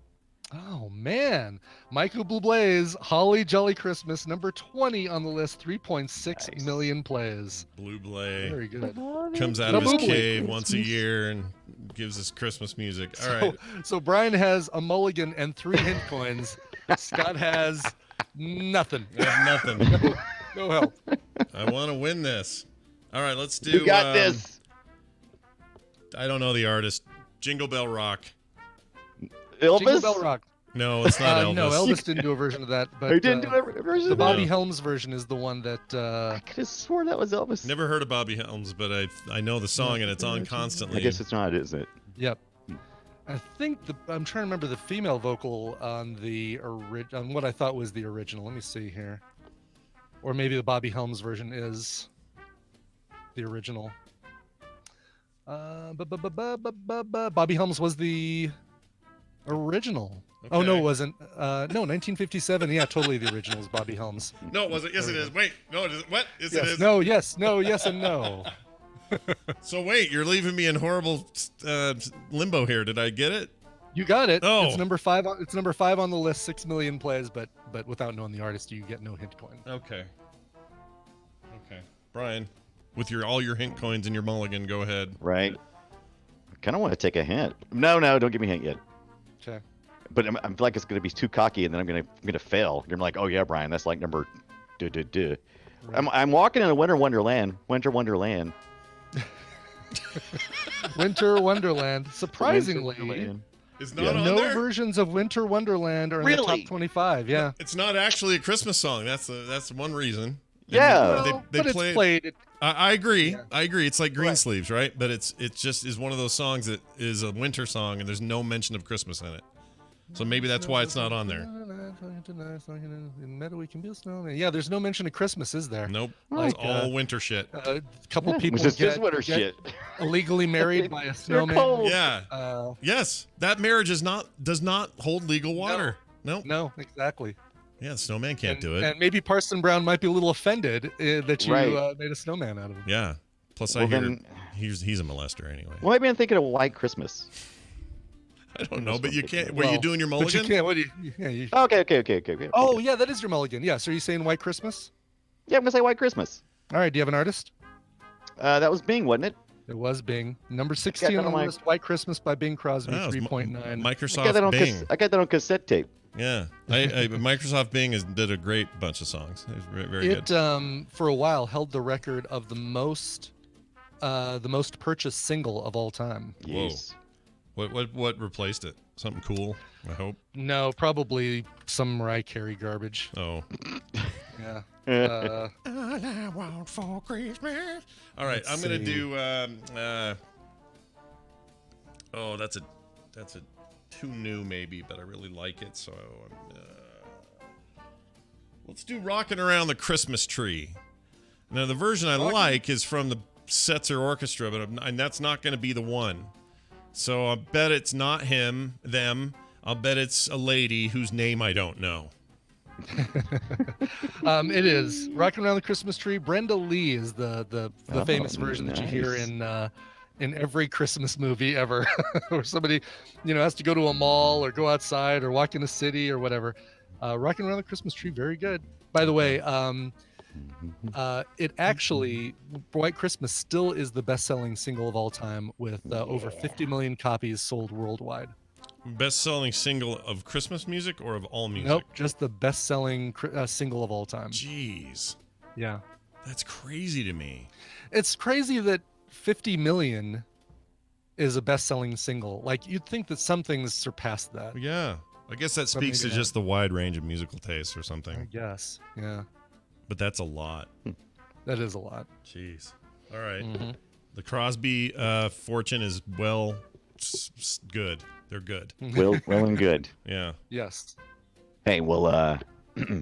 Oh man, Michael Bublé's "Holly Jolly Christmas" number 20 on the list, 3.6 Nice. million plays. Blue Blay Very good. comes out of his Bublé. cave once a year and gives us Christmas music. All right. So Brian has a mulligan and 3 hint coins. Scott has nothing. I have nothing. No help. I want to win this. All right, let's do. You got this. I don't know the artist. Jingle Bell Rock. Elvis. Jingle Bell Rock. No, it's not Elvis. No, Elvis didn't do a version of that. But Who didn't do a version? the of Bobby No. Helms version is the one that. I could have sworn that was Elvis. Never heard of Bobby Helms, but I know the song and it's on constantly. I guess it's not, is it? Yep. I think I'm trying to remember the female vocal on the on what I thought was the original. Let me see here. Or maybe the Bobby Helms version is the original. Bobby Helms was the original. Oh no, Okay. it wasn't. No, 1957. Yeah, totally the original is Bobby Helms. No, it wasn't. Yes, it is. Wait, no, it is. What? Yes, it Yes. is. No. Yes. No. Yes. And no. So wait, you're leaving me in horrible limbo here. Did I get it? You got it. Oh. It's number 5. It's number 5 on the list. 6 million plays, but without knowing the artist, you get no hint coin. Okay. Okay, Brian, with all your hint coins and your mulligan, go ahead. Right. I kind of want to take a hint. No, don't give me a hint yet. Okay. But I feel like it's gonna be too cocky, and then I'm gonna fail. You're like, oh yeah, Brian, that's like number. Duh. I'm walking in a winter wonderland. Winter wonderland. Winter Wonderland. Surprisingly, Wonderland. It's Yeah. not on no there. versions of Winter Wonderland are in the Really? top 25. Yeah. It's not actually a Christmas song. That's one reason. And Yeah. Well, they but play it's played. I agree. Yeah. I agree. It's like Right. Greensleeves, right? But it just is one of those songs that is a winter song, and there's no mention of Christmas in it. So maybe that's why it's not on there. In meadow we can be a snowman. Yeah, there's no mention of Christmas, is there? Nope. Like, It's all winter shit. A couple people Which is just get, winter get shit. illegally married by a They're snowman. cold. Yeah. Yes. That marriage does not hold legal water. Nope. No, exactly. Yeah, the snowman can't do it. And maybe Parson Brown might be a little offended that you Right. made a snowman out of him. Yeah. Plus, I Well, hear then- he's a molester anyway. Well, maybe I'm thinking of White Christmas. I don't know, but you can't. Were Well, you doing your But you mulligan? can't. What do you? Yeah. You, Okay. oh, yeah, that is your mulligan. Yeah. So are you saying White Christmas? Yeah, I'm gonna say White Christmas. All right. Do you have an artist? That was Bing, wasn't it? It was Bing. Number 16 that on on the my- list. White Christmas by Bing Crosby. Oh, it's 3.9. I got Microsoft that on Bing. I got that on cassette tape. Yeah, Microsoft Bing did a great bunch of songs. It was very It good. for a while held the record of the most purchased single of all time. Whoa. Yes. What replaced it? Something cool, I hope. No, probably some Mariah Carey garbage. Oh. Yeah. All I want for Christmas. All right, Let's I'm gonna see. do. Oh, that's a too new maybe, but I really like it. So let's do "Rocking Around the Christmas Tree." Now the version I like is from the Setzer Orchestra, and that's not going to be the one. So I bet it's not them. I'll bet it's a lady whose name I don't know. It is "Rocking Around the Christmas Tree." Brenda Lee is the famous version that you hear in every Christmas movie ever, where somebody, has to go to a mall or go outside or walk in a city or whatever. "Rocking Around the Christmas Tree," very good. By the way, it actually, "White Christmas" still is the best-selling single of all time with over 50 million copies sold worldwide. Best-selling single of Christmas music or of all music? Nope, just the best-selling single of all time. Jeez. Yeah. That's crazy to me. It's crazy that 50 million is a best-selling single. Like, you'd think that some things surpass that. Yeah. I guess that speaks to just the wide range of musical tastes or something. I guess. Yeah. But that's a lot. That is a lot. Jeez. All right. Mm-hmm. The Crosby fortune is good. They're good. Well and good. Yeah. Yes. Hey, well, how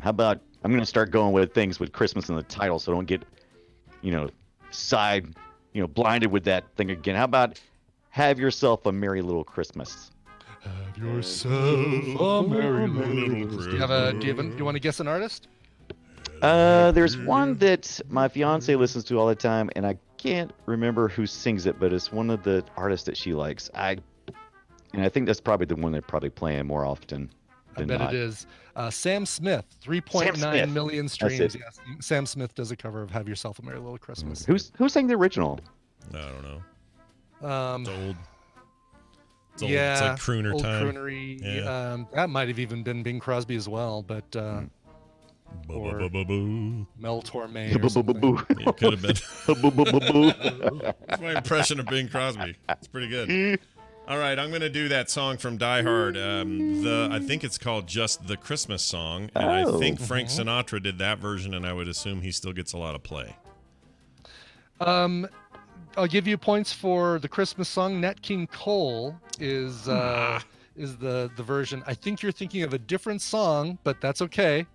about I'm going to start going with things with Christmas in the title so I don't get, blinded with that thing again. How about "Have Yourself a Merry Little Christmas"? Have yourself a merry little Christmas. Do you want to guess an artist? There's one that my fiance listens to all the time, and I can't remember who sings it, but it's one of the artists that she likes. I think that's probably the one they're probably playing more often than I bet not. it is. Sam Smith, 3.9 million streams. Yes, Sam Smith does a cover of "Have Yourself a Merry Little Christmas." Who sang the original? I don't know. It's old. It's old. Yeah, it's like crooner old time. croonery. Yeah. That might have even been Bing Crosby as well, but or Mel Torme or something. It could have been. That's my impression of Bing Crosby. It's pretty good. All right, I'm going to do that song from Die Hard. I think it's called just the Christmas song, and I think Frank Sinatra did that version, and I would assume he still gets a lot of play. I'll give you points for the Christmas song. Nat King Cole is the version. I think you're thinking of a different song, but that's okay.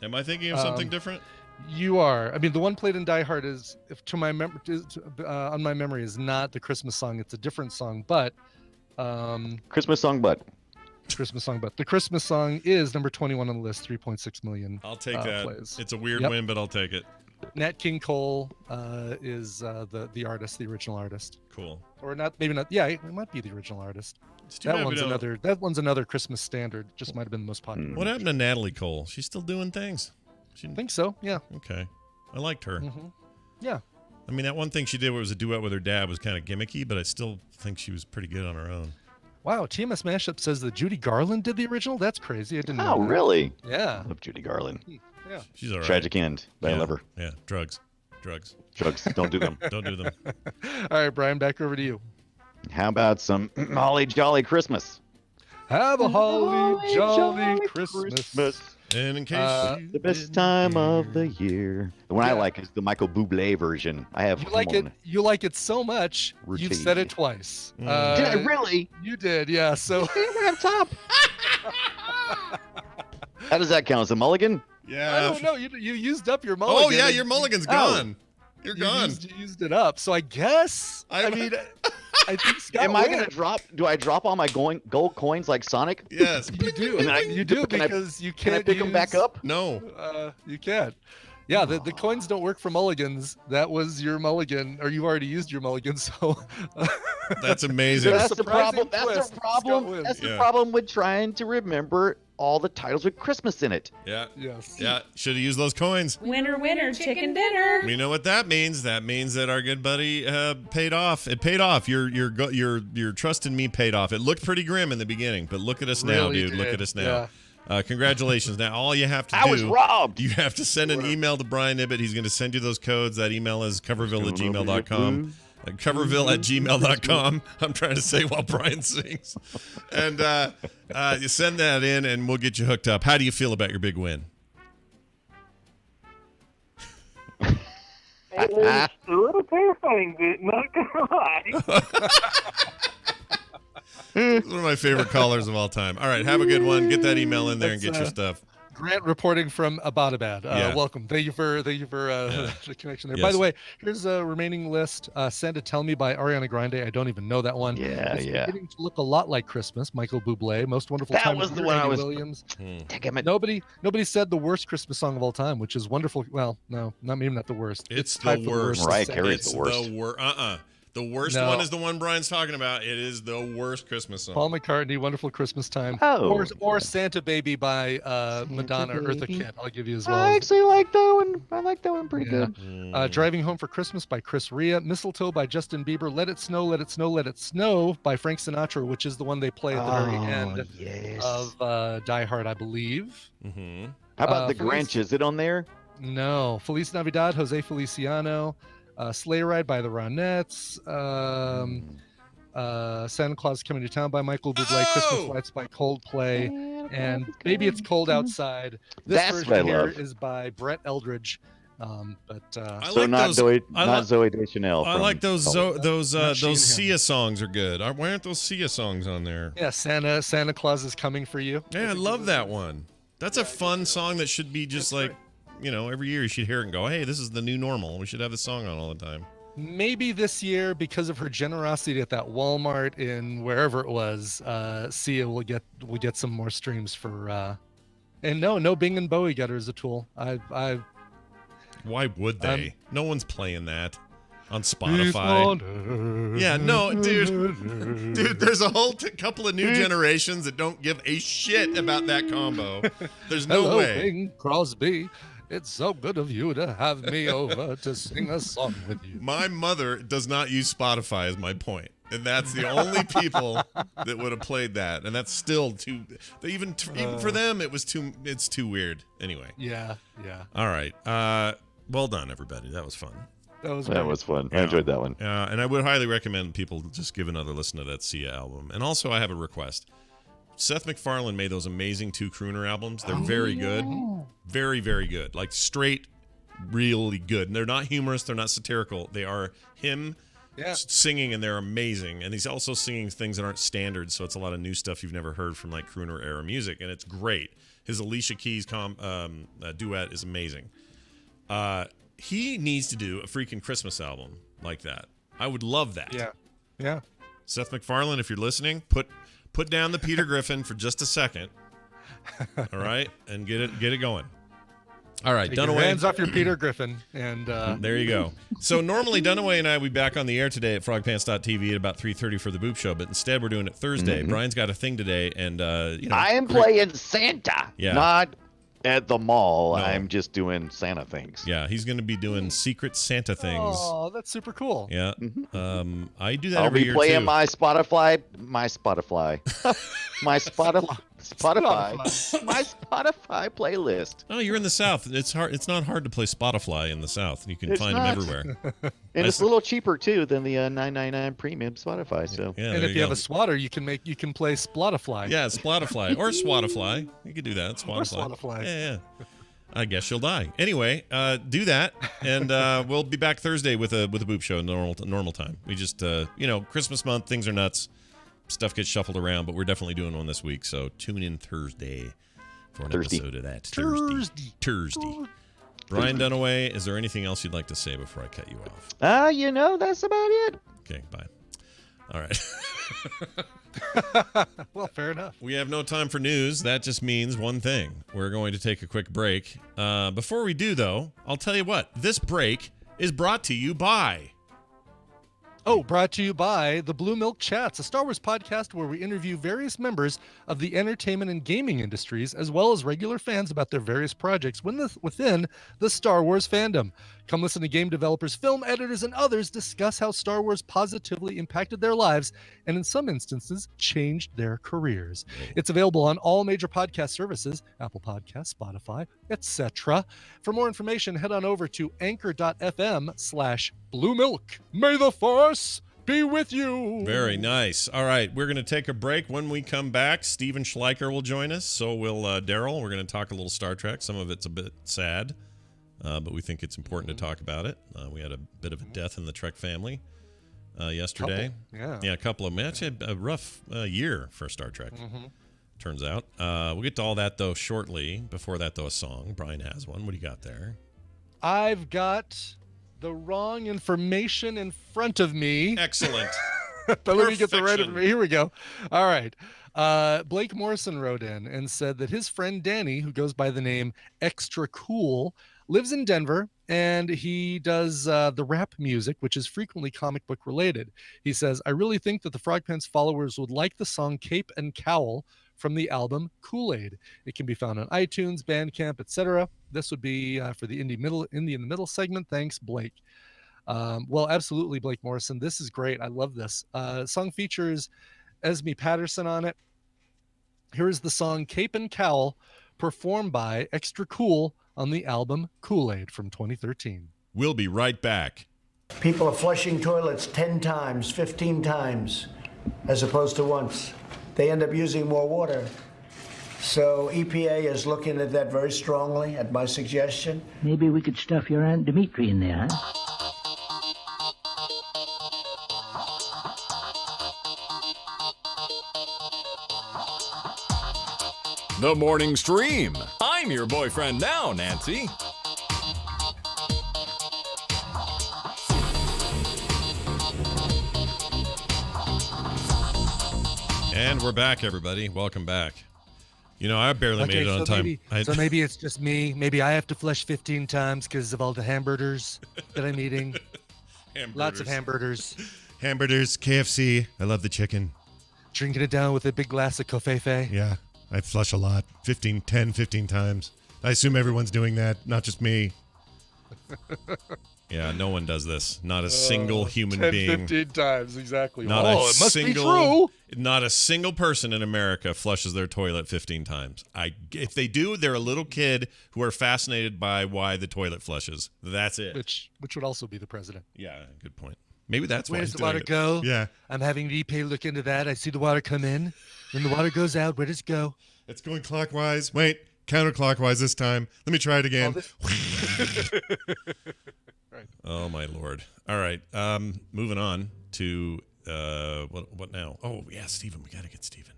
Am I thinking of something different? You are. I mean, the one played in Die Hard is, on my memory, is not the Christmas song. It's a different song, but Christmas song, but the Christmas song is number 21 on the list. 3.6 million. I'll take that. Plays. It's a weird win, but I'll take it. Nat King Cole is the artist, the original artist. Cool. Or not? Maybe not. Yeah, it might be the original artist. That one's another Christmas standard. Just might have been the most popular. What happened to Natalie Cole? She's still doing things. I think so. Yeah. Okay. I liked her. Mm-hmm. Yeah. I mean, that one thing she did was a duet with her dad was kind of gimmicky, but I still think she was pretty good on her own. Wow. TMS Mashup says that Judy Garland did the original. That's crazy. I didn't know. Oh, really? Yeah. I love Judy Garland. Yeah. She's all right. Tragic end. But I love her. Yeah. Drugs. Don't do them. Don't do them. All right, Brian, back over to you. How about some Holly Jolly Christmas? Have a holly jolly Christmas. And in case the best time of the year. The one I like is the Michael Bublé version. I have. You like it so much. You've said it twice. Did I really? You did, yeah. So have top. How does that count? As a mulligan? Yeah. I don't know. You used up your mulligan. Oh yeah, your mulligan's gone. You're gone. You used it up. So I guess. I mean, I think Scott. Am I gonna drop? Do I drop all my gold coins like Sonic? Yes. You do. You do because you can't. Can I pick them back up? No. You can't. Yeah, the coins don't work for mulligans. That was your mulligan, or you already used your mulligan. So that's amazing. That's the problem. That's the problem. That's the problem with trying to remember all the titles with Christmas in it. Yeah. Yes. Yeah. Should have used those coins. Winner, winner, chicken dinner. You know what that means? That means that our good buddy paid off. It paid off. Your trust in me paid off. It looked pretty grim in the beginning, but look at us now, Really dude. did. Look at us now. Yeah. Congratulations. Now, all you have to do... I was robbed! You have to send an email to Brian Ibbett. He's going to send you those codes. That email is coverville@gmail.com. Coverville@gmail.com. I'm trying to say while Brian sings. And you send that in, and we'll get you hooked up. How do you feel about your big win? It was a little terrifying, but not gonna lie. One of my favorite callers of all time. All right, have a good one. Get that email in there and get your stuff. Grant reporting from Abbottabad. Yeah. Welcome. Thank you for the connection there. Yes. By the way, here's a remaining list. Santa Tell Me by Ariana Grande. I don't even know that one. It's beginning to look a lot like Christmas. Michael Bublé. Most Wonderful That Time was of the Year, one I Andy was- Williams. Damn it. Nobody said the worst Christmas song of all time, which is Wonderful. Well, no, not the worst. It's tied the for worst. Mariah second. Carey's It's the worst. The worst No. one is the one Brian's talking about. It is the worst Christmas song. Paul McCartney, Wonderful Christmas Time. Oh. Or Santa Baby by Madonna, Eartha Baby. Kitt. I'll give you as well. I actually like that one. I like that one pretty Yeah. good. Driving Home for Christmas by Chris Rea. Mistletoe by Justin Bieber. Let It Snow, Let It Snow, Let It Snow by Frank Sinatra, which is the one they play at the very end yes. of Die Hard, I believe. Mm-hmm. How about the Feliz- Grinch? Is it on there? No. Feliz Navidad, Jose Feliciano. Sleigh Ride by the Ronettes. Santa Claus Coming to Town by Michael Bublé. Oh! Christmas Lights by Coldplay. And Baby It's Cold Outside. This That's what I version here love. is by Brett Eldridge. I So like not those. Zoe, I not like- Zoe Deschanel. I from like those Coldplay. those Not she and him. Sia songs are good. Why aren't those Sia songs on there? Yeah, Santa Claus is Coming for You. Yeah, I love that one. That's a fun song that should be just like, every year you should hear it and go, hey, this is the new normal. We should have this song on all the time. Maybe this year, because of her generosity at that Walmart in wherever it was, Sia will get some more streams for. And no Bing and Bowie got her as a tool. Why would they? No one's playing that on Spotify. Yeah, no, dude, there's a whole couple of new generations that don't give a shit about that combo. There's no Hello, way. Bing Crosby. It's so good of you to have me over to sing a song with you. My mother does not use Spotify, is my point. And that's the only people that would have played that. And that's still too, even for them, it's too weird. Anyway. Yeah. All right. Well done, everybody. That was fun. That was That was fun. I enjoyed that one. And I would highly recommend people just give another listen to that Sia album. And also, I have a request. Seth MacFarlane made those amazing 2 crooner albums. They're very good. Very, very good. Like straight, really good. And they're not humorous. They're not satirical. They are him singing, and they're amazing. And he's also singing things that aren't standard. So it's a lot of new stuff you've never heard from like crooner era music. And it's great. His Alicia Keys duet is amazing. He needs to do a freaking Christmas album like that. I would love that. Yeah. Seth MacFarlane, if you're listening, put down the Peter Griffin for just a second. All right, and get it going. All right, Take your Dunaway. hands off your Peter Griffin, and There you go. So normally Dunaway and I will be back on the air today at frogpants.tv at about 3:30 for the Boop Show, but instead we're doing it Thursday. Brian's got a thing today, and I am playing Santa, not at the mall. No. I'm just doing Santa things. Yeah, he's going to be doing secret Santa things. oh, that's super cool. Yeah, I do that I'll every be year playing too. my Spotify, my Spotify playlist. Oh, you're in the South. It's hard. It's not hard to play Spotify in the South. You can It's find not. them everywhere. And it's a little cheaper too than the $9.99 premium Spotify. So Yeah, And there if you have go. a swatter, you can play Splatify. Yeah, Spotify or Swattify. You could do that. Spotify. Swattify. Yeah. I guess you'll die. Anyway, do that, and we'll be back Thursday with a Boop Show normal time. We just Christmas month, things are nuts. Stuff gets shuffled around, but we're definitely doing one this week. So tune in Thursday for an Thursday. episode of that. Thursday. Brian Dunaway, is there anything else you'd like to say before I cut you off? that's about it. Okay, bye. All right. Well, fair enough. We have no time for news. That just means one thing. We're going to take a quick break. Before we do, though, I'll tell you what. This break is brought to you by... Oh, brought to you by the Blue Milk Chats, a Star Wars podcast where we interview various members of the entertainment and gaming industries, as well as regular fans about their various projects within the Star Wars fandom. Come listen to game developers, film editors, and others discuss how Star Wars positively impacted their lives and, in some instances, changed their careers. It's available on all major podcast services, Apple Podcasts, Spotify, etc. For more information, head on over to anchor.fm/Blue Milk. May the Force be with you. Very nice. All right, we're going to take a break. When we come back, Steven Schleicher will join us. So will Daryl. We're going to talk a little Star Trek. Some of it's a bit sad, but we think it's important to talk about it. We had a bit of a death in the Trek family yesterday. Yeah. A couple of them. Actually, a rough year for Star Trek, turns out. We'll get to all that, though, shortly. Before that, though, a song. Brian has one. What do you got there? I've got the wrong information in front of me. Excellent. But let me get the right information. Here we go. All right. Blake Morrison wrote in and said that his friend Danny, who goes by the name Extra Cool, lives in Denver, and he does the rap music, which is frequently comic book related. He says, I really think that the Frog Pants followers would like the song Cape and Cowl from the album Kool-Aid. It can be found on iTunes, Bandcamp, etc. This would be for the Indie in the Middle segment. Thanks, Blake. Well, absolutely, Blake Morrison. This is great. I love this. Song features Esme Patterson on it. Here is the song Cape and Cowl, performed by Extra Cool on the album Kool-Aid from 2013. We'll be right back. People are flushing toilets 10 times, 15 times, as opposed to once. They end up using more water. So EPA is looking at that very strongly, at my suggestion. Maybe we could stuff your Aunt Dimitri in there, huh? The Morning Stream. I'm your boyfriend now, Nancy. And we're back, everybody. Welcome back. You know, I barely made it on time. Maybe it's just me. Maybe I have to flush 15 times because of all the hamburgers that I'm eating. Lots of hamburgers. Hamburgers, KFC. I love the chicken. Drinking it down with a big glass of Covfefe. Yeah, I flush a lot. 15 times. I assume everyone's doing that, not just me. Yeah, no one does this. Not a single human 10, being. 15 times, exactly. Not it must be true. Not a single person in America flushes their toilet 15 times. If they do, they're a little kid who are fascinated by why the toilet flushes. That's it. Which would also be the president. Yeah, good point. Maybe that's why Where's he's the water doing it. go? Yeah. I'm having the EPA look into that. I see the water come in. When the water goes out, where does it go? It's going clockwise. Wait, counterclockwise this time. Let me try it again. Right. Oh, my Lord. All right. Moving on to what now? Oh, yeah, Steven. We got to get Steven.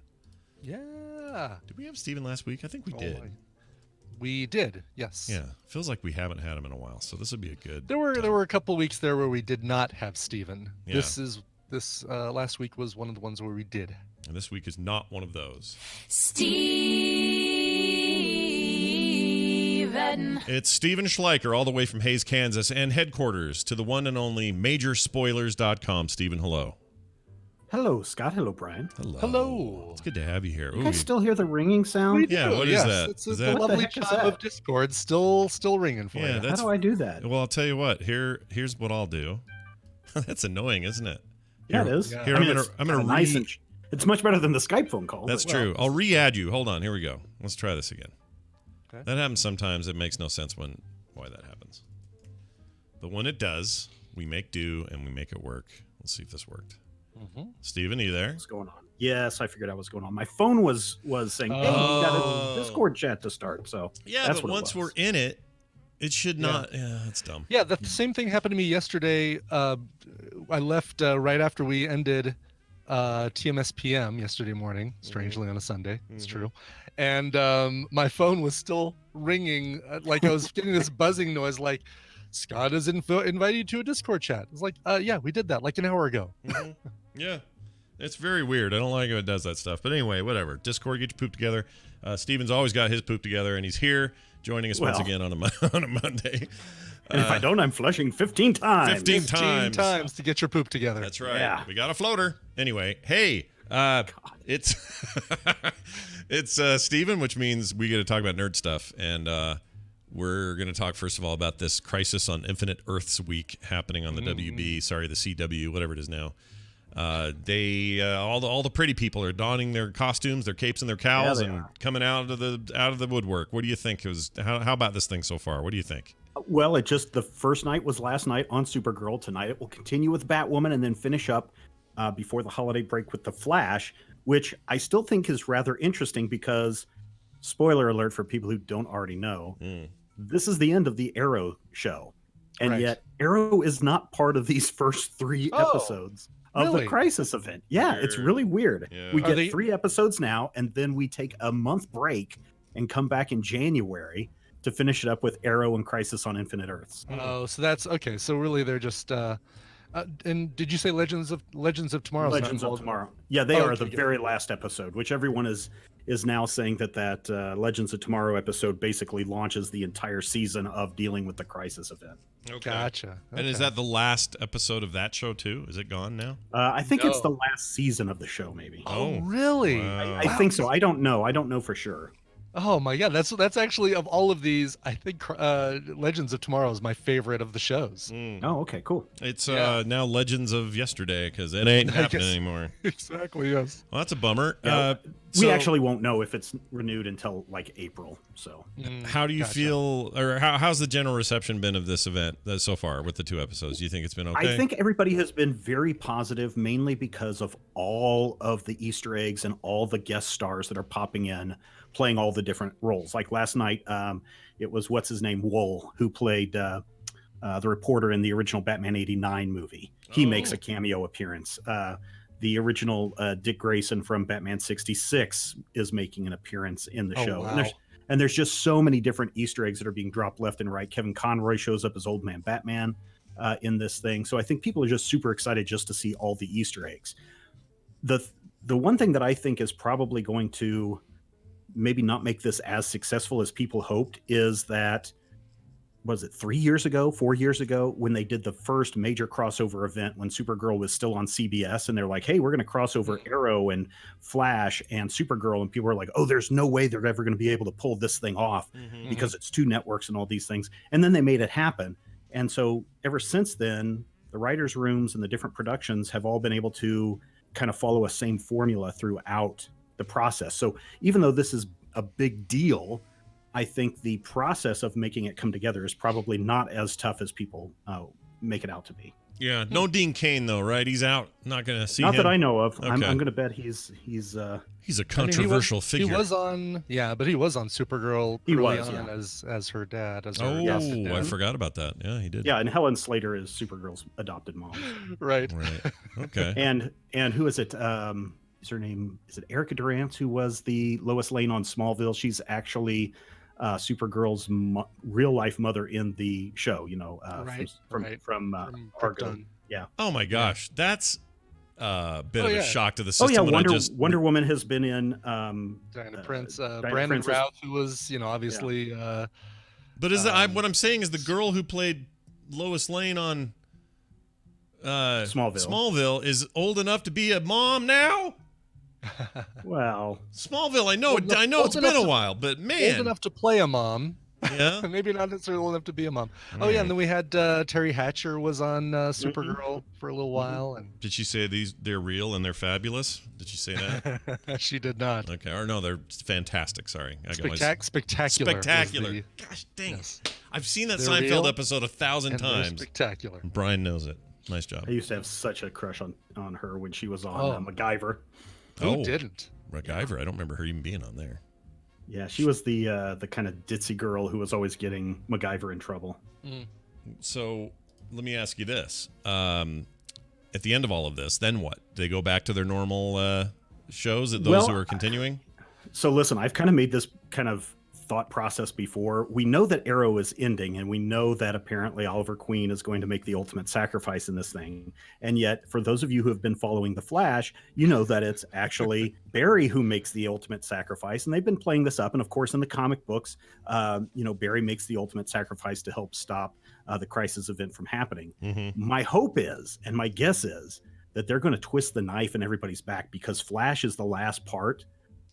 Yeah. Did we have Steven last week? I think we did. We did, yes. Yeah. Feels like we haven't had him in a while, so this would be a good There were a couple weeks there where we did not have Steven. Yeah. This last week was one of the ones where we did. And this week is not one of those. Steven. It's Steven Schleicher, all the way from Hays, Kansas, and headquarters to the one and only MajorSpoilers.com. Steven, hello. Hello, Scott. Hello, Brian. Hello. It's good to have you here. You guys still hear the ringing sound? Yeah, what is that? It's Is a that- lovely What the heck is chime that? of Discord still ringing for Yeah, you. How do I do that? Well, I'll tell you what. Here's what I'll do. That's annoying, isn't it? Yeah, it is. Here, I mean, I'm gonna nice and it's much better than the Skype phone call. That's but, well, true. I'll re-add you. Hold on. Here we go. Let's try this again. Okay. That happens sometimes. It makes no sense why that happens. But when it does, we make do and we make it work. Let's see if this worked. Mm-hmm. Steven, are you there? What's going on? Yes, I figured out what's going on. My phone was saying, "Hey, you got a Discord chat to start." So Yeah, that's but what it once was. we're in it, it should not. Yeah, that's dumb. Yeah, the same thing happened to me yesterday. I left right after we ended TMS PM yesterday morning, strangely on a Sunday. It's true. And my phone was still ringing. Like I was getting this buzzing noise like, Scott has invited you to a Discord chat. It's like, yeah, we did that like an hour ago. Yeah. It's very weird. I don't like how it does that stuff. But anyway, whatever. Discord, get your poop together. Steven's always got his poop together, and he's here joining us once again on a Monday. And if I don't, I'm flushing 15 times. 15 times to get your poop together. That's right. Yeah. We got a floater. Anyway, hey, it's it's Steven, which means we get to talk about nerd stuff. And we're going to talk, first of all, about this Crisis on Infinite Earths week happening on the WB, the CW, whatever it is now. They all the pretty people are donning their costumes, their capes, and their cowls, and coming out of the woodwork. What do you think? How about this thing so far? What do you think? Well, the first night was last night on Supergirl. Tonight it will continue with Batwoman and then finish up before the holiday break with The Flash, which I still think is rather interesting because, spoiler alert for people who don't already know, this is the end of the Arrow show. and Right. yet Arrow is not part of these first 3 Oh, episodes of really? the Crisis Event. Yeah, it's Weird. really weird. Yeah. We Are get they- 3 episodes now, and then we take a month break and come back in January to finish it up with Arrow and Crisis on Infinite Earths. Oh, so that's okay. So really, they're just. And did you say Legends of Tomorrow? Legends of Tomorrow. Yeah, they Oh, are okay, the good. very last episode, which everyone is now saying that Legends of Tomorrow episode basically launches the entire season of dealing with the Crisis Event. Okay. Gotcha. And is Okay. that the last episode of that show too? Is it gone now? I think it's No. the last season of the show, maybe. Oh, really? Wow. I think so. I don't know. I don't know for sure. Oh my god, that's actually of all of these, I think Legends of Tomorrow is my favorite of the shows. Oh, okay, cool. It's Yeah. Now Legends of Yesterday because it ain't I happening guess- anymore. Exactly. Yes. Well, that's a bummer. Yeah, we so actually won't know if it's renewed until like April. So how do you Gotcha. feel, or how's the general reception been of this event so far with the 2 episodes? Do you think it's been okay? I think everybody has been very positive, mainly because of all of the Easter eggs and all the guest stars that are popping in, playing all the different roles. Like last night, it was what's his name, Wool, who played the reporter in the original Batman '89 movie. He makes a cameo appearance. The original Dick Grayson from Batman '66 is making an appearance in the Oh, show. wow. And there's just so many different Easter eggs that are being dropped left and right. Kevin Conroy shows up as Old Man Batman in this thing. So I think people are just super excited just to see all the Easter eggs. The one thing that I think is probably going to maybe not make this as successful as people hoped is that, was it 4 years ago, when they did the first major crossover event when Supergirl was still on CBS, and they're like, hey, we're going to cross over Arrow and Flash and Supergirl, and people were like, oh, there's no way they're ever going to be able to pull this thing off because it's 2 networks and all these things. And then they made it happen. And so ever since then, the writers' rooms and the different productions have all been able to kind of follow a same formula throughout the process. So even though this is a big deal, I think the process of making it come together is probably not as tough as people make it out to be. Yeah, no Dean Cain though, right? He's out. Not going to see Not him. that I know of. I'm Okay. going to bet he's He's a I mean, controversial figure. He was on, but he was on Supergirl He early was, on yeah. as her dad. As her Oh, adopted I dad. forgot about that. Yeah, he did. yeah, and Helen Slater is Supergirl's adopted mom. Right. Right. Okay. And who is it? Is her name? Is it Erica Durant, who was the Lois Lane on Smallville? She's actually Supergirl's real life mother in the show. You know, Right, from right. from From Argo. Krypton. Yeah. Oh my gosh, that's a bit Oh, of a yeah. shock to the Oh system. yeah, when I just- Wonder Woman has been in. Diana Prince, Diana Brandon Prince is- Routh, who was, obviously. But is that what I'm saying is the girl who played Lois Lane on Smallville is old enough to be a mom now? Well, Smallville, I know, Old enough- I know old it's been enough a to- while, but Old man, enough to play a mom. yeah. Maybe not necessarily old enough to be a mom. Oh yeah, and then we had Terry Hatcher was on Supergirl for a little while, and Did she say they're real and they're fabulous? Did she say that? she did not. Okay, or no, they're fantastic. Sorry, I got my Spectacular. was spectacular. the- Gosh dang, yes. I've seen that They're Seinfeld real, episode 1,000 and they're times. spectacular. Brian knows it. Nice job. I used to have such a crush on her when she was on Oh. MacGyver. Who didn't? MacGyver. I don't remember her even being on there. Yeah, she was the kind of ditzy girl who was always getting MacGyver in trouble. So let me ask you this: at the end of all of this, then what? Do they go back to their normal shows? Those Well, who are continuing? So listen, I've kind of made this kind of thought process before. We know that Arrow is ending, and we know that apparently Oliver Queen is going to make the ultimate sacrifice in this thing. And yet, for those of you who have been following The Flash, you know that it's actually Barry who makes the ultimate sacrifice. And they've been playing this up. And of course, in the comic books, Barry makes the ultimate sacrifice to help stop the crisis event from happening. My hope is, and my guess is, that they're going to twist the knife in everybody's back because Flash is the last part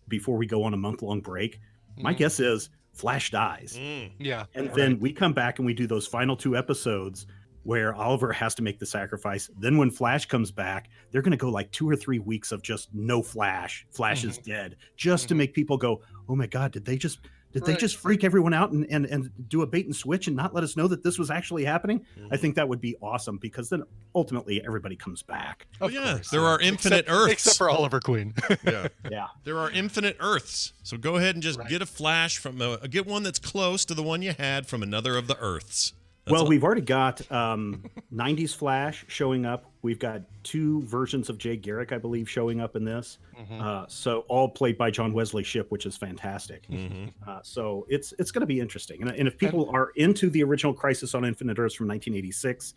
before we go on a month-long break. My guess is Flash dies. Yeah. And then we come back and we do those final 2 episodes where Oliver has to make the sacrifice. Then when Flash comes back, they're going to go like 2 or 3 weeks of just no Flash. Flash is dead, just to make people go, oh my God, did they just freak everyone out and do a bait and switch and not let us know that this was actually happening? I think that would be awesome because then ultimately everybody comes back. Of yeah, course, there yeah. are infinite Earths. Except for Oliver Queen. Yeah. Yeah. There are infinite Earths. So go ahead and just get a Flash get one that's close to the one you had from another of the Earths. Well, we've already got 90s Flash showing up. We've got 2 versions of Jay Garrick, I believe, showing up in this. So all played by John Wesley Shipp, which is fantastic. So it's going to be interesting. And if people are into the original Crisis on Infinite Earths from 1986,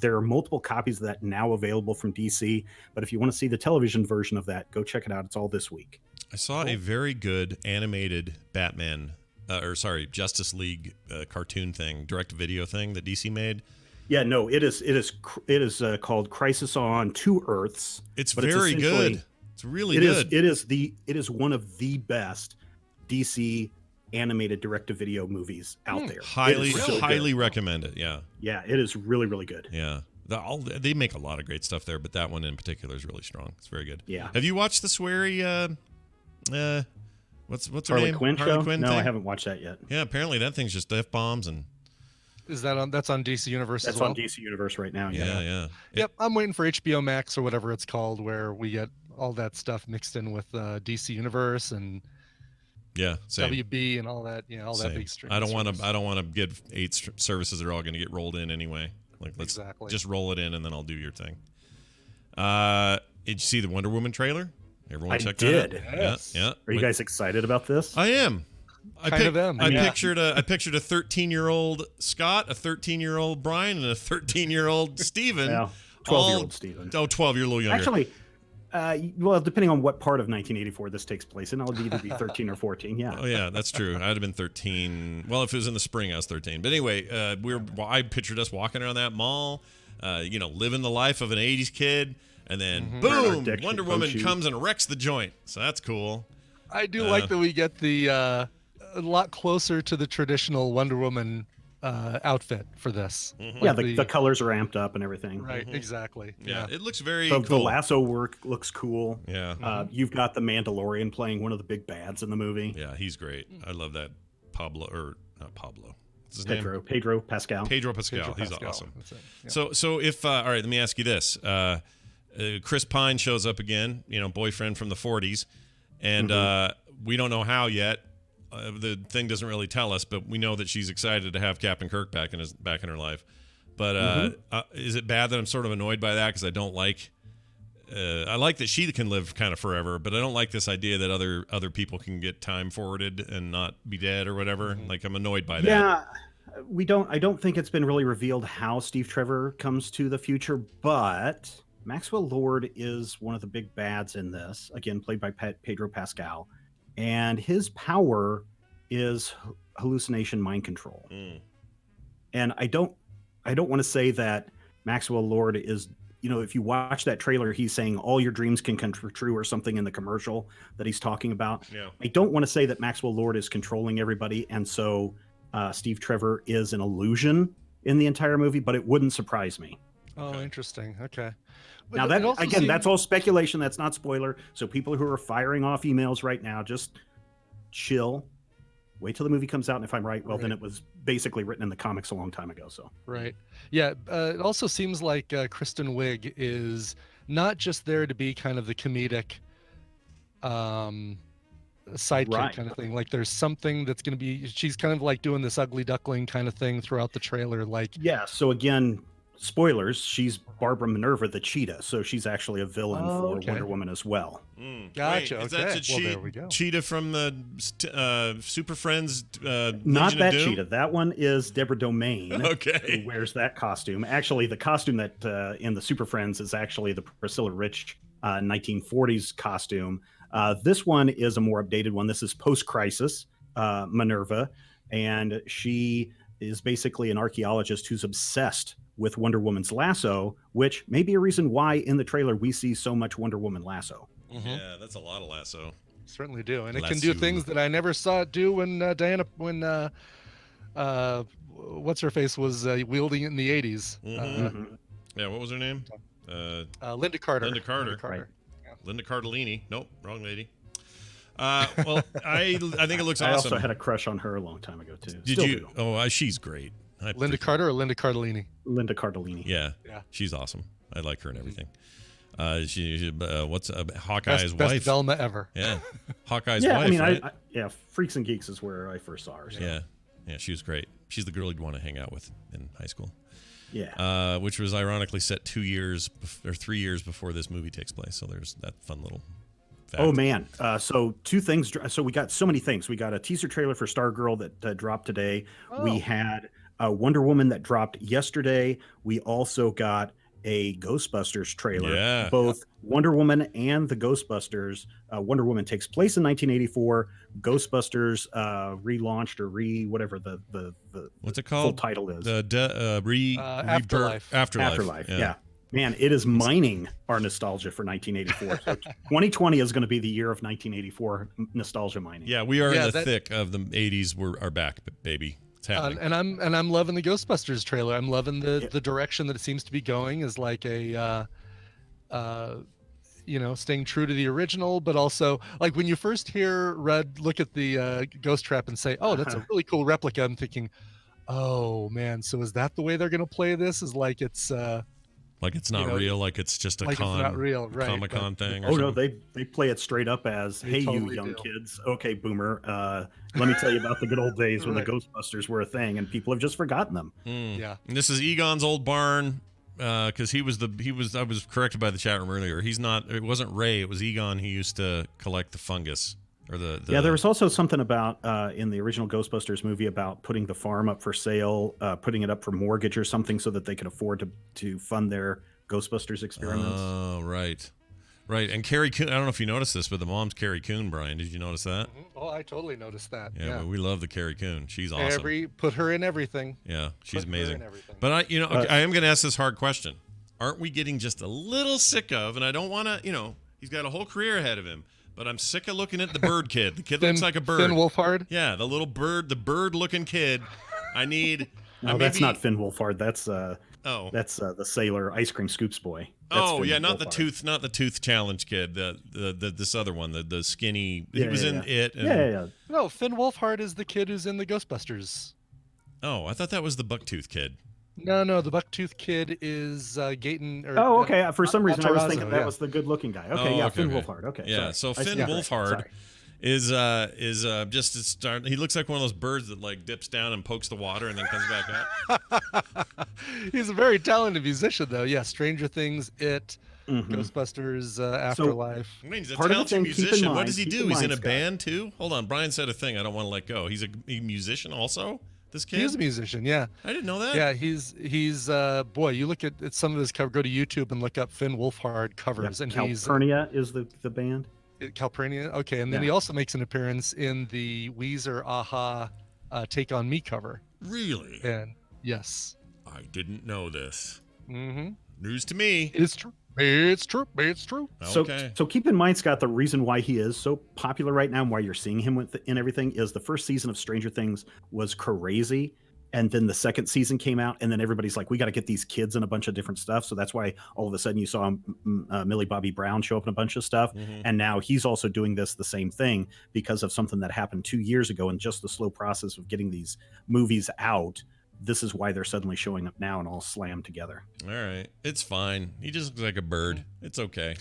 there are multiple copies of that now available from DC. But if you want to see the television version of that, go check it out. It's all this week. I saw a very good animated Batman, Justice League cartoon thing, direct video thing that DC made. Yeah, no, it is called Crisis on Two Earths. It's very good. It's really good. It is one of the best DC animated direct-to-video movies out there. Highly recommend it. Yeah. Yeah, it is really, really good. Yeah. They make a lot of great stuff there, but that one in particular is really strong. It's very good. Yeah. Have you watched the Swery? What's her Harley name? Quinn Harley show? Quinn No, thing? I haven't watched that yet. Yeah, apparently that thing's just F-bombs and. Is that on? That's on DC Universe That's as well. on DC Universe right now. Yeah. Yep, I'm waiting for HBO Max or whatever it's called, where we get all that stuff mixed in with DC Universe and same. WB and all that. All that big stream. I don't want to get 8 services that are all going to get rolled in anyway. Like let's just roll it in and then I'll do your thing. Did you see the Wonder Woman trailer? Everyone check that out? Yes. Yeah. Are you guys excited about this? I am. I pictured a 13-year-old Scott, a 13-year-old Brian, and a 13-year-old Steven. 12-year-old Steven. Oh, 12, you're a little younger. Actually, well, depending on what part of 1984 this takes place in, I'll either be 13 or 14. Yeah. Oh, yeah, that's true. I'd have been 13. Well, if it was in the spring, I was 13. But anyway, I pictured us walking around that mall, living the life of an 80s kid, and then boom, Wonder Woman comes and wrecks the joint. So that's cool. I do like that we get the a lot closer to the traditional Wonder Woman outfit for this. Yeah, the colors are amped up and everything. Right, exactly. Yeah, it looks very cool. The lasso work looks cool. Yeah. You've got the Mandalorian playing one of the big bads in the movie. Yeah, he's great. I love that not Pablo. What's his name? Pedro Pascal. Pedro Pascal. He's awesome. Yeah. So if all right, let me ask you this. Chris Pine shows up again, boyfriend from the 40s, and we don't know how yet. The thing doesn't really tell us, but we know that she's excited to have Captain Kirk back in her life. But is it bad that I'm sort of annoyed by that because I don't like? I like that she can live kind of forever, but I don't like this idea that other people can get time forwarded and not be dead or whatever. Like I'm annoyed by that. Yeah, I don't think it's been really revealed how Steve Trevor comes to the future, but Maxwell Lord is one of the big bads in this. Again, played by Pedro Pascal. And his power is hallucination mind control. And I don't want to say that Maxwell Lord is, if you watch that trailer, he's saying all your dreams can come true or something in the commercial that he's talking about. Yeah. I don't want to say that Maxwell Lord is controlling everybody. And so Steve Trevor is an illusion in the entire movie, but it wouldn't surprise me. Oh, interesting. Okay. Now that's all speculation. That's not spoiler. So people who are firing off emails right now, just chill. Wait till the movie comes out, and if I'm right, then it was basically written in the comics a long time ago. So right, yeah. It also seems like Kristen Wiig is not just there to be kind of the comedic sidekick kind of thing. Like there's something that's going to be. She's kind of like doing this ugly duckling kind of thing throughout the trailer. Like So again. Spoilers, she's Barbara Minerva the cheetah, so she's actually a villain for Wonder Woman as well. Gotcha. Wait, is that there we go. Cheetah from the Super Friends? Not Legion that of Doom? cheetah. That one is Deborah Domain. Okay. Who wears that costume. Actually, the costume that in the Super Friends is actually the Priscilla Rich 1940s costume. This one is a more updated one. This is post-crisis Minerva, and she is basically an archaeologist who's obsessed with Wonder Woman's lasso, which may be a reason why in the trailer we see so much Wonder Woman lasso. Yeah, that's a lot of lasso. Certainly do, and it can do things that I never saw it do when what's her face was wielding it in the 80s. Yeah, what was her name? Linda Carter. Linda Carter. Right. Yeah. Linda Cardellini. Nope, wrong lady. Well, I think it looks awesome. I also had a crush on her a long time ago too. Did Still you? do. Oh, she's great. Linda Carter or Linda Cardellini? Linda Cardellini. Yeah, she's awesome. I like her and everything. She what's Hawkeye's wife? Best Velma ever. Yeah, Hawkeye's yeah, wife. I mean, right? Freaks and Geeks is where I first saw her. So. Yeah, she was great. She's the girl you'd want to hang out with in high school. Yeah. Which was ironically set 3 years before this movie takes place. So there's that fun little fact. Oh man! So 2 things. So we got so many things. We got a teaser trailer for Stargirl that dropped today. Oh. We had a Wonder Woman that dropped yesterday. We also got a Ghostbusters trailer. Yeah. Both Wonder Woman and the Ghostbusters. Wonder Woman takes place in 1984. Ghostbusters relaunched or whatever the what's it full called? title is. Afterlife. Afterlife. Yeah. Man, it is mining our nostalgia for 1984. So 2020 is going to be the year of 1984 nostalgia mining. Yeah, we are in the thick of the 80s. Are back, baby. It's happening. And I'm loving the Ghostbusters trailer. I'm loving the direction that it seems to be going, is like a staying true to the original, but also like when you first hear Red look at the ghost trap and say, "Oh, that's a really cool replica," I'm thinking, "Oh man, so is that the way they're going to play this? Is like it's like it's not real, like it's just a like con, it's not real, right? Comic-Con thing. Or Oh no, something. they play it straight up as, They "Hey, totally you young do. kids. Okay, boomer. Let me tell you about the good old days when the Right. Ghostbusters were a thing, and people have just forgotten them." Yeah. And this is Egon's old barn, because I was corrected by the chat room earlier. It wasn't Ray, it was Egon who used to collect the fungus. Or the Yeah, there was also something about in the original Ghostbusters movie about putting the farm up for sale, putting it up for mortgage or something so that they could afford to fund their Ghostbusters experiments. Oh, right. Right. And Carrie Coon, I don't know if you noticed this, but the mom's Carrie Coon, Brian. Did you notice that? Oh, I totally noticed that. Yeah, well, we love the Carrie Coon. She's awesome. Put her in everything. Yeah, she's Put her in amazing. everything. But I am going to ask this hard question. Aren't we getting just a little sick of, and I don't want to, he's got a whole career ahead of him, but I'm sick of looking at the bird kid. The kid looks like a bird. Finn Wolfhard? Yeah, the little bird, the bird-looking kid. No, that's not Finn Wolfhard. That's the sailor ice cream scoops boy. That's Oh Finn yeah, not Wolfhard. the tooth challenge kid. This other one, the skinny. He was in it. And, Yeah. No, Finn Wolfhard is the kid who's in the Ghostbusters. Oh, I thought that was the bucktooth kid. No, the Bucktooth kid is Gaten. Oh, okay. For some reason, I was thinking that yeah. was the good-looking guy. Okay, Oh, Finn Wolfhard. Okay, Yeah, sorry. so I see. Finn Yeah, Wolfhard sorry. is just to start. He looks like one of those birds that like dips down and pokes the water and then comes back up. He's a very talented musician, though. Yeah, Stranger Things, It, Mhm. Ghostbusters, Afterlife. I mean, he's a Part of the talented thing, keep in musician. What mind- does he keep do? in He's in mind, a Scott. band too. Hold on, Brian said a thing I don't want to let go. He's a musician also. This kid. He's a musician, yeah. I didn't know that. Yeah, he's boy. You look at some of his cover. Go to YouTube and look up Finn Wolfhard covers, and he's Calpurnia is the band. Calpurnia. Okay, and then Yeah. he also makes an appearance in the Weezer Aha Take on Me cover. Really? And yes, I didn't know this. mm-hmm. News to me. It's true. It's true. It's true. Okay. So keep in mind, Scott, the reason why he is so popular right now and why you're seeing him in everything is the first season of Stranger Things was crazy. And then the second season came out, and then everybody's like, we got to get these kids in a bunch of different stuff. So that's why all of a sudden you saw Millie Bobby Brown show up in a bunch of stuff. Mhm. And now he's also doing the same thing because of something that happened 2 years ago and just the slow process of getting these movies out. This is why they're suddenly showing up now and all slammed together. All right, it's fine. He just looks like a bird. It's okay.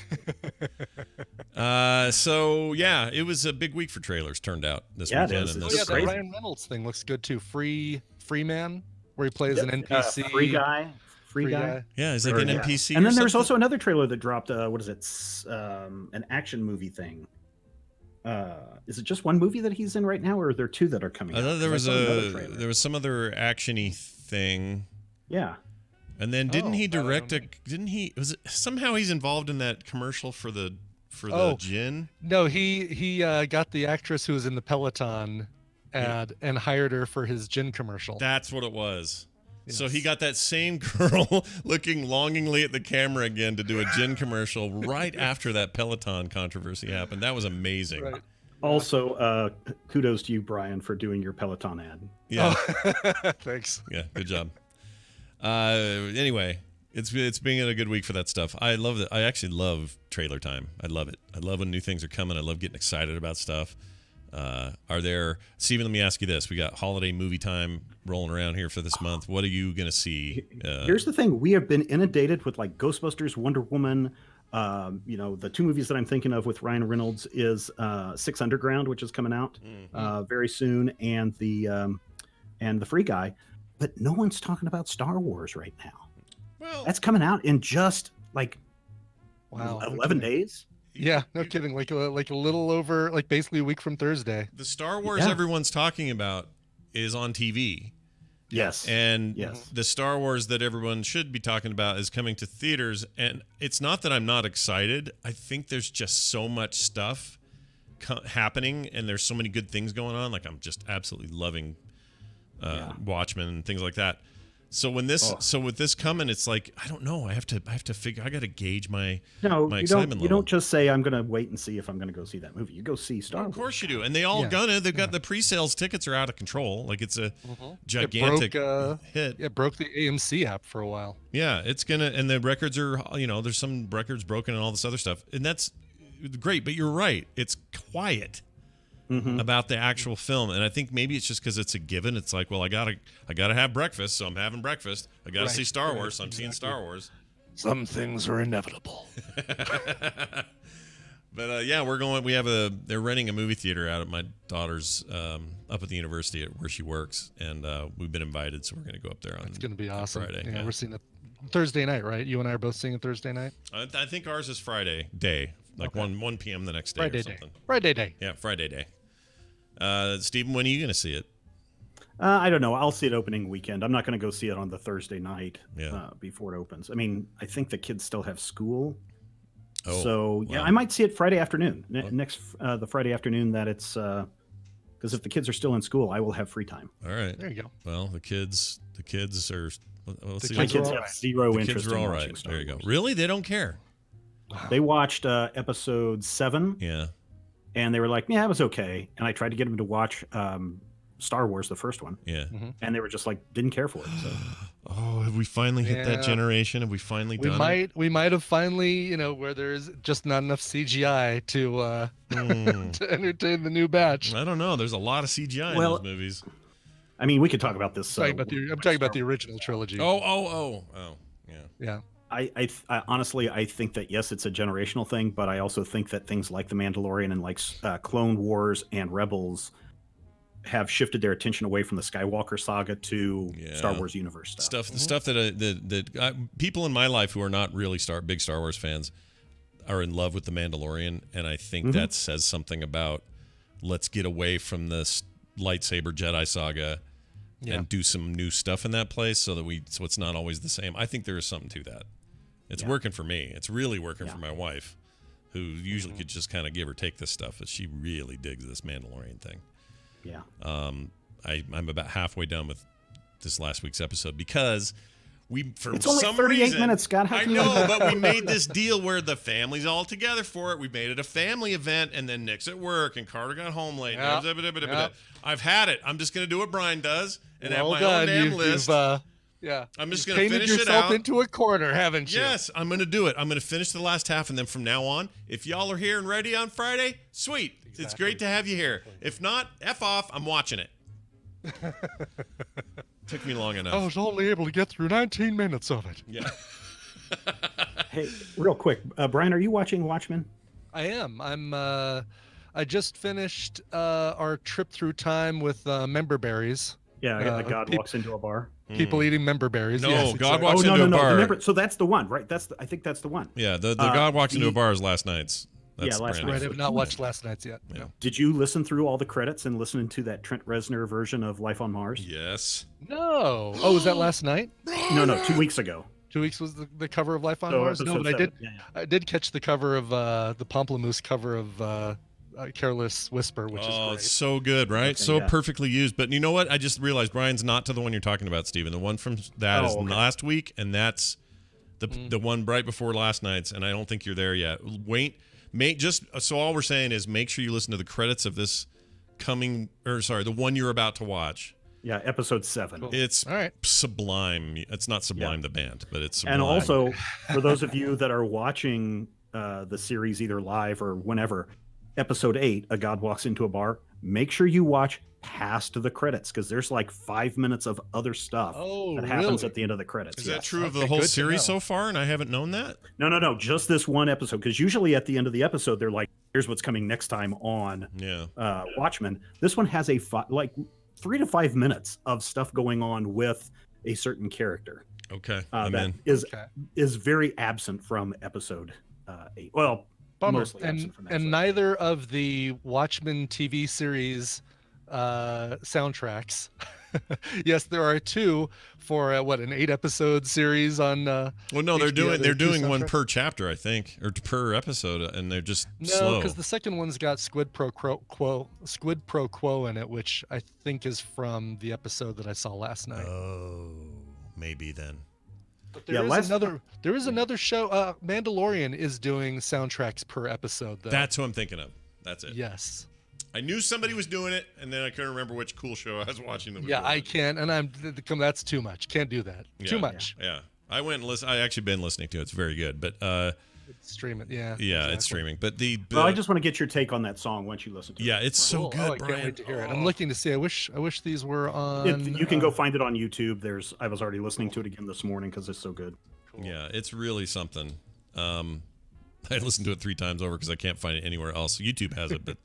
So yeah, it was a big week for trailers. Turned out this Yeah, it weekend. is. And Oh this yeah, that crazy. Ryan Reynolds thing looks good too. Free Man, where he plays an NPC. Free guy. Free guy. Yeah, he's like Or, an yeah. NPC. And or then there's something? also another trailer that dropped. What is it? An action movie thing. Is it just one movie that he's in right now, or are there two that are coming I out? thought there 'Cause was I saw another trailer. there was some other actiony thing. Yeah. And then didn't he I don't direct know. a? Didn't he? Was it somehow he's involved in that commercial for the Oh. gin? No, he got the actress who was in the Peloton ad and hired her for his gin commercial. That's what it was. So he Yes. got that same girl looking longingly at the camera again to do a gin commercial right after that Peloton controversy happened. That was amazing. Right. Also, kudos to you, Brian, for doing your Peloton ad. Yeah. Oh. Thanks. Yeah. Good job. Anyway, it's been a good week for that stuff. I love it. I actually love trailer time. I love it. I love when new things are coming. I love getting excited about stuff. Steven, let me ask you this. We got holiday movie time rolling around here for this month. What are you going to see? Here's the thing: we have been inundated with like Ghostbusters, Wonder Woman. The two movies that I'm thinking of with Ryan Reynolds is Six Underground, which is coming out very soon, and the and the Free Guy, but no one's talking about Star Wars right now. Well, That's coming out in just like Wow. 11 days. Yeah, no kidding. Like a little over, like basically a week from Thursday. the Star Wars everyone's talking about is on TV. Yes. And Yes. the Star Wars that everyone should be talking about is coming to theaters. And it's not that I'm not excited. I think there's just so much stuff happening, and there's so many good things going on. Like, I'm just absolutely loving Watchmen and things like that. So when this, so with this coming, it's like, I don't know. I have to figure. I got to gauge my excitement level. You don't just say I'm going to wait and see if I'm going to go see that movie. You go see Star Wars. Of course you do, and they all They've got the pre-sales tickets are out of control. Like, it's a gigantic hit. It broke the AMC app for a while. Yeah, it's gonna, and the records are, there's some records broken and all this other stuff, and that's great. But you're right, it's quiet about the actual film, and I think maybe it's just because it's a given. It's like, well, I gotta have breakfast, so I'm having breakfast. I gotta see Star Wars, so I'm seeing Star Wars. Some things are inevitable. But we're going. They're renting a movie theater out at my daughter's up at the university where she works, and we've been invited, so we're going to go up there on. It's going to be awesome. Friday. Yeah, we're seeing it Thursday night, right? You and I are both seeing it Thursday night. I think ours is Friday day, like 1 p.m. the next day Friday or something. Friday day. Yeah, Friday day. Stephen, when are you going to see it? I don't know. I'll see it opening weekend. I'm not going to go see it on the Thursday night Yeah. before it opens. I mean, I think the kids still have school. Oh, So yeah, I might see it Friday afternoon. The Friday afternoon that it's because if the kids are still in school, I will have free time. All right. There you go. Well, the kids are. My kids have zero the interest kids are in all watching right. Star There you go. Wars. Really, they don't care. They watched episode 7. Yeah. And they were like, "Yeah, it was okay." And I tried to get them to watch Star Wars, the first one. Yeah. And they were just like, didn't care for it. So. Oh, have we finally hit that generation? Have we finally done it? We might have finally, where there's just not enough CGI to to entertain the new batch. I don't know. There's a lot of CGI in those movies. I mean, we could talk about this. I'm talking about the original trilogy. Oh, yeah. Yeah. I honestly, I think that, yes, it's a generational thing, but I also think that things like The Mandalorian and like Clone Wars and Rebels have shifted their attention away from the Skywalker saga to Star Wars universe stuff. The stuff that people in my life who are not really big Star Wars fans are in love with The Mandalorian, and I think that says something about let's get away from this lightsaber Jedi saga and do some new stuff in that place so it's not always the same. I think there is something to that. It's working for me. It's really working for my wife, who usually could just kind of give or take this stuff, but she really digs this Mandalorian thing. Yeah. I'm about halfway done with this last week's episode because it's only 38 minutes, Scott. How I can know, but we made this deal where the family's all together for it. We made it a family event, and then Nick's at work, and Carter got home late. Yep. I've had it. I'm just going to do what Brian does and have my done. own damn list. I'm just going to finish it out. Yourself into a corner, haven't you? Yes, I'm going to do it. I'm going to finish the last half, and then from now on, if y'all are here and ready on Friday, sweet. Exactly. It's great to have you here. If not, F off. I'm watching it. Took me long enough. I was only able to get through 19 minutes of it. Yeah. Hey, real quick, Brian, are you watching Watchmen? I am. I just finished our trip through time with member berries. Yeah, God walks into a bar. People eating member berries. No, yes, God exactly. walks into a bar. Remember, so that's the one, right? I think that's the one. Yeah, the God walks into a bar is last night's. That's last night. Right, I have not watched last night's yet. Yeah. Did you listen through all the credits and listen to that Trent Reznor version of Life on Mars? Yes. No. Oh, was that last night? No, 2 weeks ago. 2 weeks was the cover of Life on Mars? No, but I did catch the cover of the Pomplamoose cover of Careless Whisper, which is great. It's so good, right? Okay, so perfectly used. But you know what? I just realized Brian's not to the one you're talking about, Steven. The one from that is last week, and that's the one right before last night's, and I don't think you're there yet. Wait. So all we're saying is make sure you listen to the credits of this the one you're about to watch. Yeah, episode 7. Cool. It's all right. Sublime. It's not Sublime the band, but it's Sublime. And also, for those of you that are watching the series either live or whenever, episode 8, A God Walks Into a Bar, make sure you watch past the credits because there's like 5 minutes of other stuff that happens at the end of the credits. Is that true of the whole series so far, and I haven't known that? No, just this one episode, because usually at the end of the episode they're like, here's what's coming next time on Watchmen. This one has 3 to 5 minutes of stuff going on with a certain character. Okay, that is very absent from episode 8. Well, Bummer. mostly absent from episode And neither of the Watchmen TV series soundtracks. Yes, there are 2 for an 8-episode series on. Well, no, they're HBO. doing There are 2 one soundtracks. per chapter, I think, or per episode, and they're just No, slow. because the second one's got Squid Pro Quo in it, which I think is from the episode that I saw last night. Oh, maybe then. But there is another show. Mandalorian is doing soundtracks per episode, though. That's who I'm thinking of. That's it. Yes. I knew somebody was doing it, and then I couldn't remember which cool show I was watching. That was Yeah, doing I it. can't, and that's too much. Can't do that. Too much. Yeah. I went and listened. I actually been listening to it. It's very good, but Stream it. Yeah. yeah, exactly. it's streaming. But the Well, I just want to get your take on that song once you listen to it. yeah, it's so Cool. good, Oh, I Brian. can't wait to hear it. I'm looking to see. I wish these were on. You can go find it on YouTube. I was already listening to it again this morning because it's so good. Yeah, it's really something. I listened to it 3 times over because I can't find it anywhere else. YouTube has it, but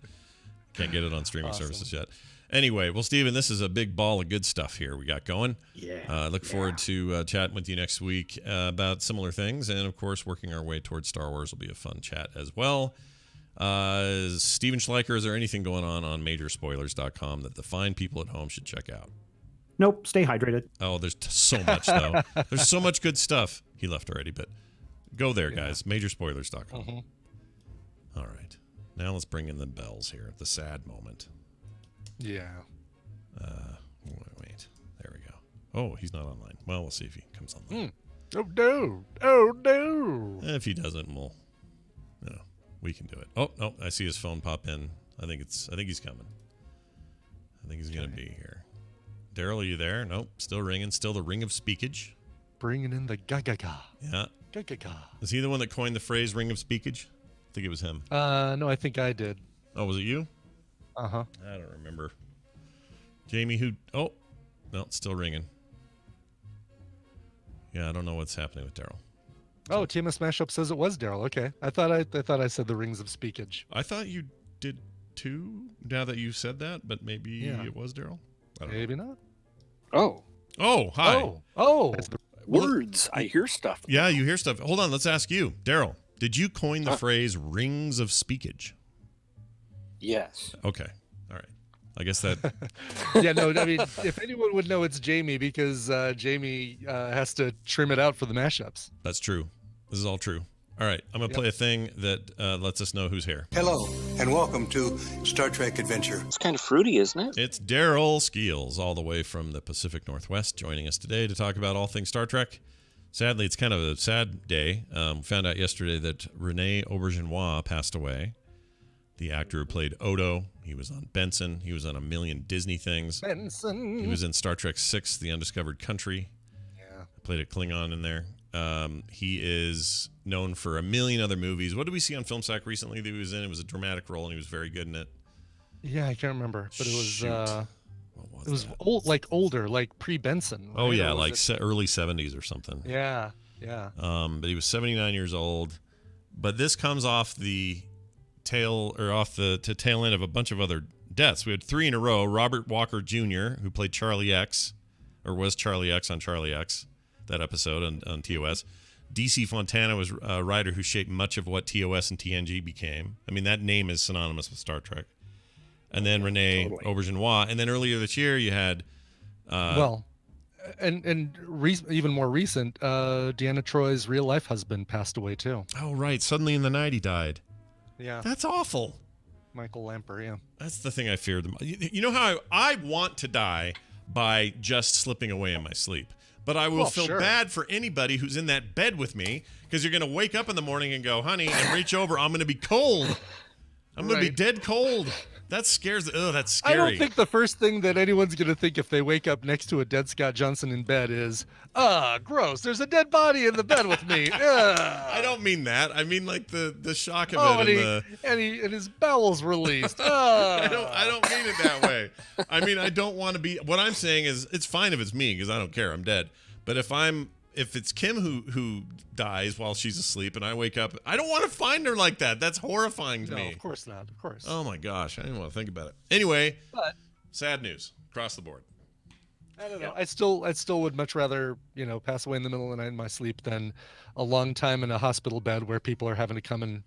can't get it on streaming services yet. Anyway, well, Steven, this is a big ball of good stuff here we got going. Yeah. Look forward to chatting with you next week about similar things. And, of course, working our way towards Star Wars will be a fun chat as well. Steven Schleicher, is there anything going on majorspoilers.com that the fine people at home should check out? Nope. Stay hydrated. Oh, there's so much, though. There's so much good stuff. He left already, but go there, guys. Majorspoilers.com. Mm-hmm. All right. Now let's bring in the bells here, the sad moment. Yeah. Wait. There we go. Oh, he's not online. Well, we'll see if he comes online. Oh no! Oh no! If he doesn't, we can do it. Oh, no, I see his phone pop in. I think he's coming. I think he's going to be here. Daryl, are you there? Nope. Still ringing. Still the ring of speakage. Bringing in the ga-ga-ga. Yeah. Ga-ga-ga. Is he the one that coined the phrase ring of speakage? I think it was him. No, I think I did. Oh, was it you? Uh-huh. I don't remember. Jamie, who? Oh, no, it's still ringing. Yeah, I don't know what's happening with Daryl. Oh, TMS Mashup says it was Daryl. Okay, I thought I said the rings of speakage. I thought you did too. Now that you said that, but maybe it was Daryl. Maybe not. Oh. Oh, hi. Oh. Words. I hear stuff. Yeah, you hear stuff. Hold on, let's ask you, Daryl. Did you coin the phrase "rings of speakage"? Yes. Okay. All right. I guess that. Yeah, no, I mean, if anyone would know, it's Jamie because Jamie has to trim it out for the mashups. That's true. This is all true. All right. I'm going to play a thing that lets us know who's here. Hello, and welcome to Star Trek Adventure. It's kind of fruity, isn't it? It's Daryl Skeels, all the way from the Pacific Northwest, joining us today to talk about all things Star Trek. Sadly, it's kind of a sad day. Found out yesterday that Rene Auberjonois passed away. The actor who played Odo. He was on Benson. He was on a million Disney things. Benson. He was in Star Trek VI, The Undiscovered Country. Yeah. Played a Klingon in there. He is known for a million other movies. What did we see on Film Sack recently that he was in? It was a dramatic role, and he was very good in it. Yeah, I can't remember, but it was Shoot. What was that? older, like pre-Benson. Oh right? yeah, Or was like it- early 70s or something. Yeah. But he was 79 years old. But this comes off the tail end of a bunch of other deaths. We had 3 in a row. Robert Walker Jr., who played Charlie X, or was Charlie X on Charlie X, that episode on TOS. DC Fontana was a writer who shaped much of what TOS and TNG became. I mean, that name is synonymous with Star Trek. And then Rene Auberjonois. And then earlier this year, you had... even more recent, Deanna Troy's real-life husband passed away, too. Oh, right. Suddenly in the Night, he died. Yeah. That's awful. Michael Lamper, yeah. That's the thing I feared. You know how I want to die by just slipping away in my sleep. But I will feel bad for anybody who's in that bed with me because you're going to wake up in the morning and go, honey, and reach over. I'm going to be cold. I'm going to be dead cold. That scares. Oh, that's scary. I don't think the first thing that anyone's going to think if they wake up next to a dead Scott Johnson in bed is, gross. There's a dead body in the bed with me. I don't mean that. I mean like the shock of it and his bowels released. I don't mean it that way. I mean, I don't want to be. What I'm saying is, it's fine if it's me because I don't care. I'm dead. But if it's Kim who dies while she's asleep and I wake up, I don't want to find her like that. That's horrifying to me. No, of course not. Of course. Oh my gosh, I didn't want to think about it. Anyway, sad news. across the board. I don't know. I still would much rather, pass away in the middle of the night in my sleep than a long time in a hospital bed where people are having to come and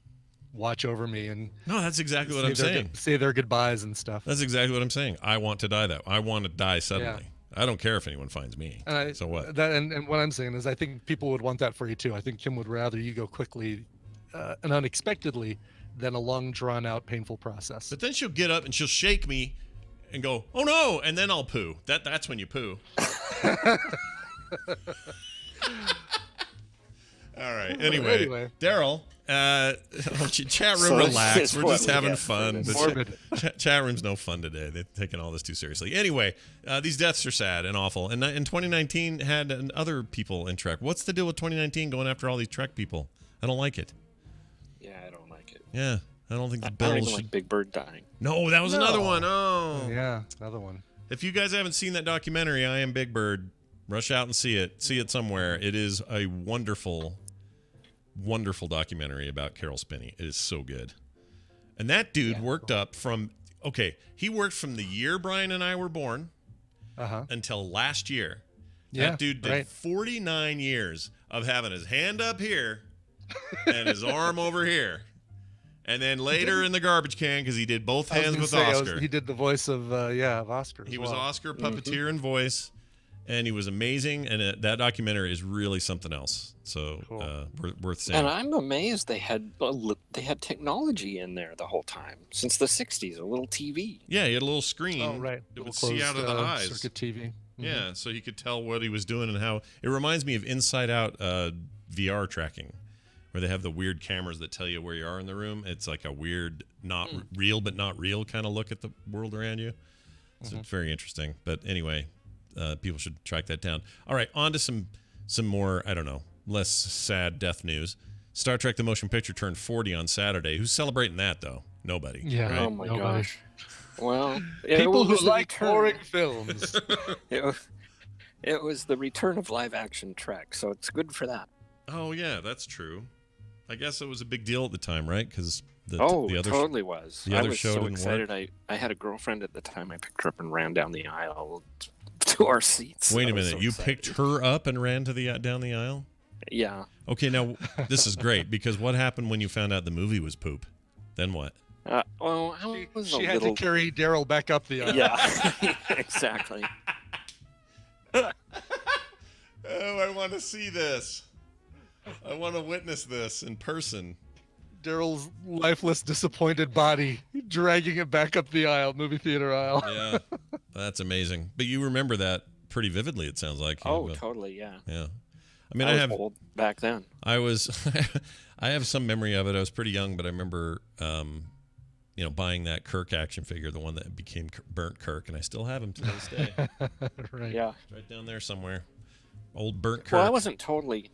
watch over me and No, that's exactly what I'm saying. Say their goodbyes and stuff. That's exactly what I'm saying. I want to die I want to die suddenly. I don't care if anyone finds me. So what? And what I'm saying is I think people would want that for you too. I think Kim would rather you go quickly and unexpectedly than a long drawn out painful process. But then she'll get up and she'll shake me and go, "Oh no," and then I'll poo. That's when you poo. All right. Anyway. Daryl, chat room, relax. We're just having fun. Chat room's no fun today. They're taking all this too seriously. Anyway, these deaths are sad and awful. And 2019 had other people in Trek. What's the deal with 2019 going after all these Trek people? I don't like it. Yeah, I don't like it. Yeah, I don't think the I don't bells even should... like Big Bird dying. No, that was another one. Oh. Yeah, another one. If you guys haven't seen that documentary, I Am Big Bird, rush out and see it. See it somewhere. It is a wonderful, wonderful documentary about Carol Spinney. It is so good. And that dude worked up from, he worked from the year Brian and I were born until last year. Yeah, that dude did 49 years of having his hand up here and his arm over here. And then later in the garbage can, because he did both hands with Oscar. He did the voice of Oscar. He was Oscar, puppeteer, and voice. And he was amazing, and that documentary is really something else. So worth seeing. And I'm amazed they had technology in there the whole time since the '60s. A little TV. Yeah, he had a little screen. Oh, right. That would see out of the eyes. Circuit TV. Mm-hmm. Yeah, so he could tell what he was doing and how. It reminds me of Inside Out VR tracking, where they have the weird cameras that tell you where you are in the room. It's like a weird, not real but not real kind of look at the world around you. So it's very interesting. But anyway. People should track that down. All right, on to some more, I don't know, less sad death news. Star Trek The Motion Picture turned 40 on Saturday. Who's celebrating that, though? Nobody. Yeah. Right? Oh, my gosh. Well, people who like boring films. It was the return of live-action Trek, so it's good for that. Oh, yeah, that's true. I guess it was a big deal at the time, right? Because the other totally was. The other I was show so didn't excited. work. I had a girlfriend at the time. I picked her up and ran down the aisle to our seats. Wait a I was minute. so You excited. picked her up and ran to down the aisle? Yeah. Okay, now this is great because what happened when you found out the movie was poop? Then what? Well, I was She a had little... to carry Daryl back up the aisle. Yeah, exactly. Oh, I want to see this. I want to witness this in person. Daryl's lifeless, disappointed body dragging it back up the aisle, movie theater aisle. Yeah, that's amazing. But you remember that pretty vividly, it sounds like. Totally, yeah. Yeah. I mean, I was have old back then. I have some memory of it. I was pretty young, but I remember, buying that Kirk action figure, the one that became Burnt Kirk, and I still have him to this day. Right. Yeah. It's right down there somewhere. Old Burnt Kirk. Well, I wasn't totally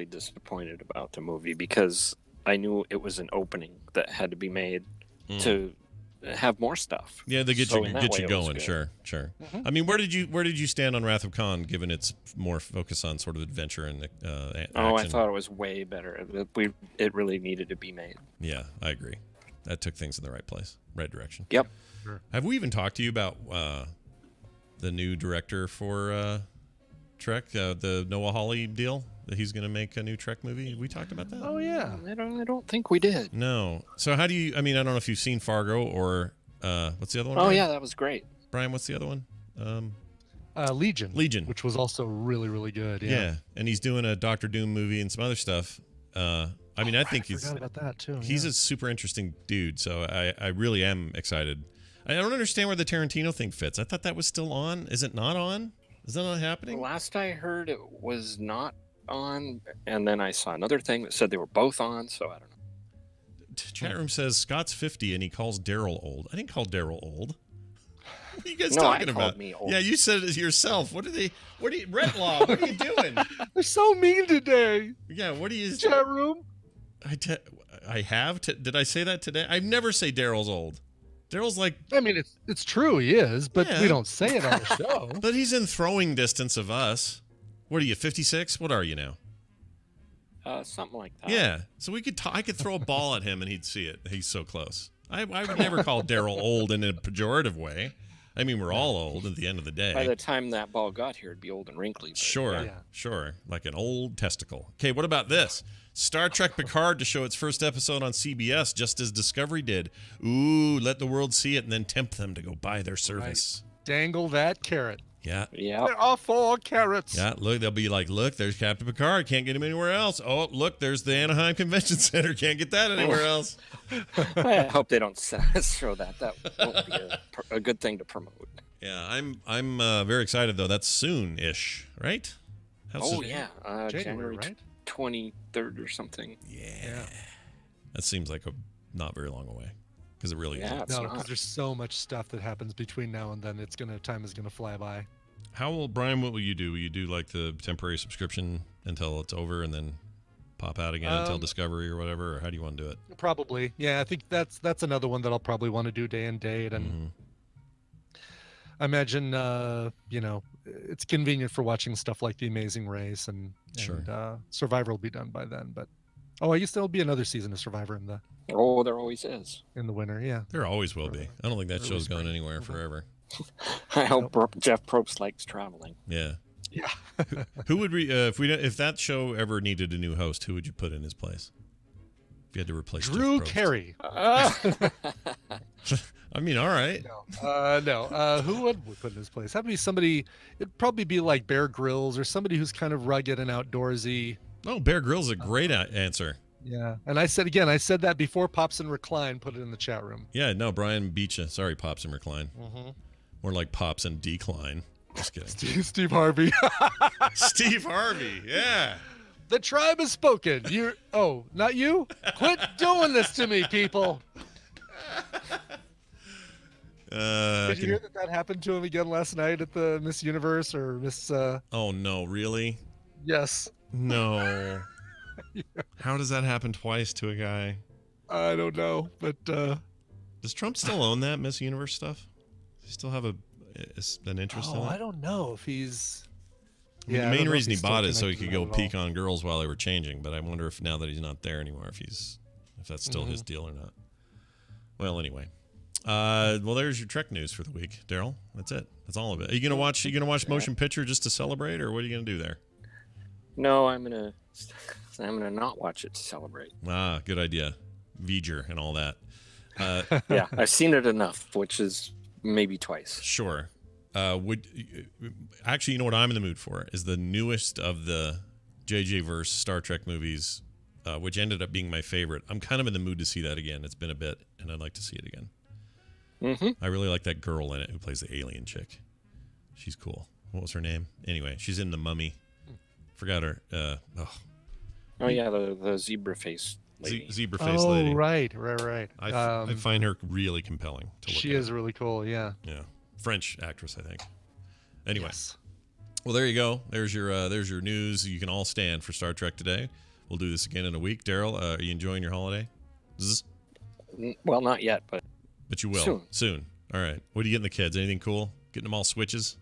disappointed about the movie because I knew it was an opening that had to be made to have more stuff. Yeah, they get So you in that way, it was going. good. Sure. I mean, where did you stand on Wrath of Khan, given its more focus on sort of adventure and action? Oh, I thought it was way better. It really needed to be made. Yeah, I agree. That took things in the right direction. Yep. Sure. Have we even talked to you about the new director for Trek, the Noah Hawley deal? That he's going to make a new Trek movie? Have we talked about that? Oh, yeah. I don't think we did. No. So how do you? I mean, I don't know if you've seen Fargo or what's the other one? Oh Brian? yeah, that was great. Brian, what's the other one? Legion, which was also really, really good. Yeah, and he's doing a Doctor Doom movie and some other stuff. I mean, I think I forgot about that too. He's a super interesting dude, so I really am excited. I don't understand where the Tarantino thing fits. I thought that was still on. Is it not on? Is that not happening? Last I heard, it was not on, and then I saw another thing that said they were both on, so I don't know. Chat room says Scott's 50 and he calls Daryl old. I didn't call Daryl old. What are you guys talking about? Called me old. Yeah, you said it yourself. What are you, Retlaw, what are you doing? They're so mean today. Yeah, what are you... Chat room? I have? Did I say that today? I never say Daryl's old. Daryl's like... I mean, it's true, he is, but we don't say it on the show. But he's in throwing distance of us. What are you, 56? What are you now? Something like that. Yeah. So I could throw a ball at him and he'd see it. He's so close. I would never call Daryl old in a pejorative way. I mean, we're all old at the end of the day. By the time that ball got here, it'd be old and wrinkly. But Sure, sure. Like an old testicle. Okay, what about this? Star Trek Picard to show its first episode on CBS, just as Discovery did. Ooh, let the world see it and then tempt them to go buy their service. Right. Dangle that carrot. Yeah. Yeah. There are 4 carrots. Yeah, look, they'll be like, look, there's Captain Picard. Can't get him anywhere else. Oh, look, there's the Anaheim Convention Center. Can't get that anywhere else. I hope they don't show that. That won't be a good thing to promote. Yeah, I'm very excited, though. That's soon-ish, right? Yeah. January right? 23rd or something. Yeah. That seems like not very long away. Because it really Yeah, is. it's No, not. because there's so much stuff that happens between now and then. Time is gonna fly by. Brian, what will you do? Will you do like the temporary subscription until it's over and then pop out again until Discovery or whatever? Or how do you want to do it? Probably. Yeah, I think that's another one that I'll probably want to do day and date. And I imagine, it's convenient for watching stuff like The Amazing Race and Survivor will be done by then. But, I guess there'll be another season of Survivor in the there always is. In the winter, yeah. There always will be. I don't think that show's going anywhere forever. I hope Jeff Probst likes traveling. Yeah. Yeah. Who would if that show ever needed a new host, who would you put in his place? If you had to replace Drew Jeff Probst. Carey. I mean, all right. No. Who would we put in his place? Have to be somebody. It'd probably be like Bear Grylls or somebody who's kind of rugged and outdoorsy. Oh, Bear Grylls is a great answer. Yeah, and I said that before Pops and Recline put it in the chat room. Yeah, no, Brian beat you. Sorry, Pops and Recline. Mm-hmm. More like Pops and Decline. Just kidding. Steve Harvey. Steve Harvey, yeah. The tribe has spoken. Not you? Quit doing this to me, people. Did you hear that happened to him again last night at the Miss Universe or Miss... Oh, no, really? Yes. No. Yeah. How does that happen twice to a guy? I don't know, but... Does Trump still own that Miss Universe stuff? Does he still have an interest in it? I don't know if he's... The main reason he bought it so he could go peek on girls while they were changing, but I wonder if now that he's not there anymore, if that's still his deal or not. Well, anyway. There's your Trek news for the week, Daryl. That's it. That's all of it. Are you gonna watch Motion Picture just to celebrate, or what are you gonna do there? No, I'm gonna not watch it to celebrate. Ah, good idea. V'ger and all that. Yeah, I've seen it enough, which is maybe twice. Sure. Actually, you know what I'm in the mood for is the newest of the JJ verse Star Trek movies, which ended up being my favorite. I'm kind of in the mood to see that again. It's been a bit, and I'd like to see it again. I really like that girl in it who plays the alien chick. She's cool. What was her name? Anyway, she's in The Mummy. Forgot her. Oh yeah, the zebra face lady. Zebra face lady. Oh right. I find her really compelling to look at. She is really cool. Yeah. Yeah, French actress, I think. Anyway, yes. Well, there you go. There's your news. You can all stand for Star Trek today. We'll do this again in a week. Daryl, are you enjoying your holiday? Well, not yet, but you will soon. All right. What are you getting the kids? Anything cool? Getting them all Switches?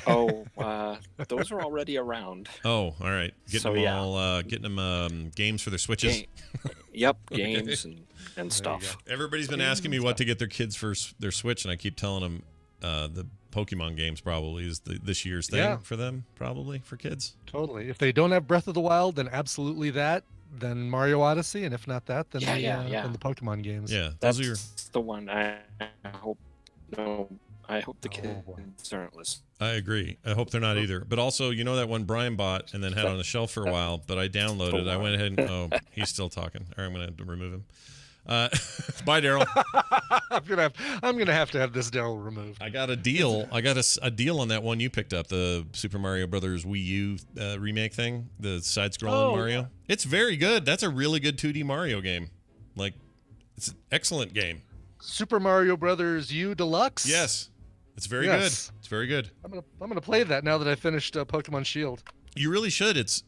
Oh, those are already around. Oh, all right. Getting them games for their Switches. Games and stuff. Everybody's been asking me what to get their kids for their Switch, and I keep telling them the Pokemon games probably is this year's thing for them, probably for kids. Totally. If they don't have Breath of the Wild, then absolutely that. Then Mario Odyssey, and if not that, then then the Pokemon games. Yeah, that's the one. I hope the kids aren't listening. I agree. I hope they're not either. But also, you know that one Brian bought and then had on the shelf for a while, but I downloaded it. I went ahead and he's still talking. All right, I'm going to remove him. Bye, Daryl. I'm gonna have to have this Daryl removed. I got a deal. I got a deal on that one you picked up, the Super Mario Brothers Wii U remake thing, the side-scrolling Mario. Yeah. It's very good. That's a really good 2D Mario game. Like, it's an excellent game. Super Mario Brothers U Deluxe. Yes, it's very good. It's very good. I'm gonna play that now that I finished Pokemon Shield. You really should. It's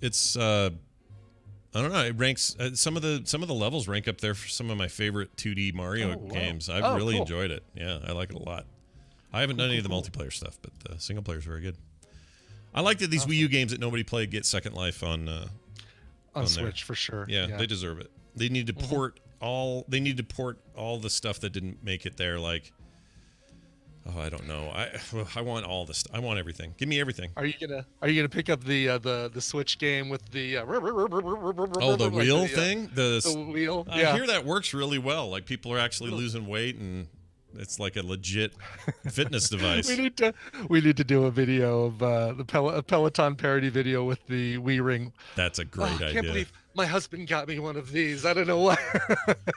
I don't know. It ranks some of the levels rank up there for some of my favorite 2D Mario games. I've really enjoyed it. Yeah, I like it a lot. I haven't done any of the multiplayer stuff, but the single player is very good. I like that these Wii U games that nobody played get Second Life on Switch for sure. Yeah, they deserve it. They need to port all. They need to port all the stuff that didn't make it there, like Oh, I don't know. I want all this. I want everything. Give me everything. Are you gonna pick up the Switch game with the the wheel thing? The wheel. I hear that works really well. Like people are actually losing weight, and it's like a legit fitness device. We need to do a video of a Peloton parody video with the Wii Ring. That's a great idea. I can't believe my husband got me one of these. I don't know why.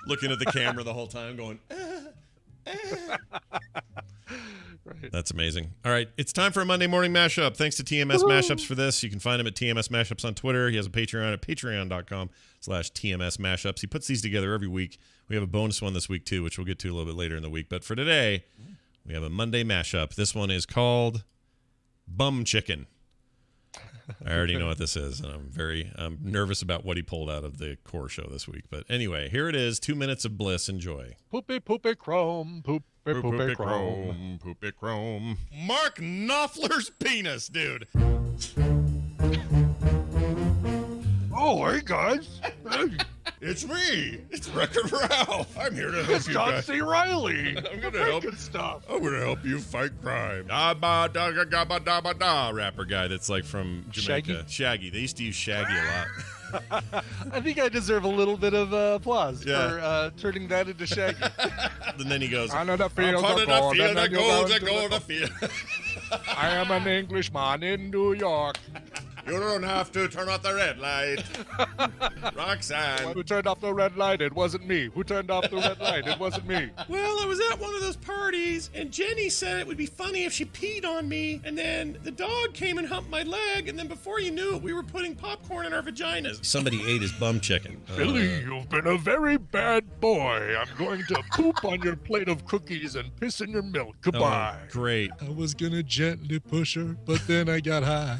Looking at the camera the whole time, going. Right. That's amazing. All right, it's time for a Monday morning mashup. Thanks to TMS Mashups for this. You can find him at TMS Mashups on Twitter. He has a Patreon at patreon.com/TMS Mashups. He puts these together every week. We have a bonus one this week too, which we'll get to a little bit later in the week. But for today, we have a Monday mashup. This one is called Bum Chicken. I already know what this is, and I'm nervous about what he pulled out of the core show this week. But anyway, here it is. 2 minutes of bliss. Enjoy. Poopy chrome. Poopy chrome. Poopy chrome. Mark Knopfler's penis, dude. Oh, hey guys. It's me. It's Wreck-It Ralph. I'm here to help you John guys. C. Riley. I'm gonna help you fight crime. Dabba dabba dabba dabba da. Rapper guy that's like from Jamaica. Shaggy. They used to use Shaggy a lot. I think I deserve a little bit of applause for turning that into Shaggy. And then he goes, Another field I am an Englishman in New York. You don't have to turn off the red light. Roxanne. Who turned off the red light? It wasn't me. Who turned off the red light? It wasn't me. Well, I was at one of those parties, and Jenny said it would be funny if she peed on me, and then the dog came and humped my leg, and then before you knew it, we were putting popcorn in our vaginas. Somebody ate his bum chicken. Billy, you've been a very bad boy. I'm going to poop on your plate of cookies and piss in your milk. Goodbye. Oh, great. I was going to gently push her, but then I got high.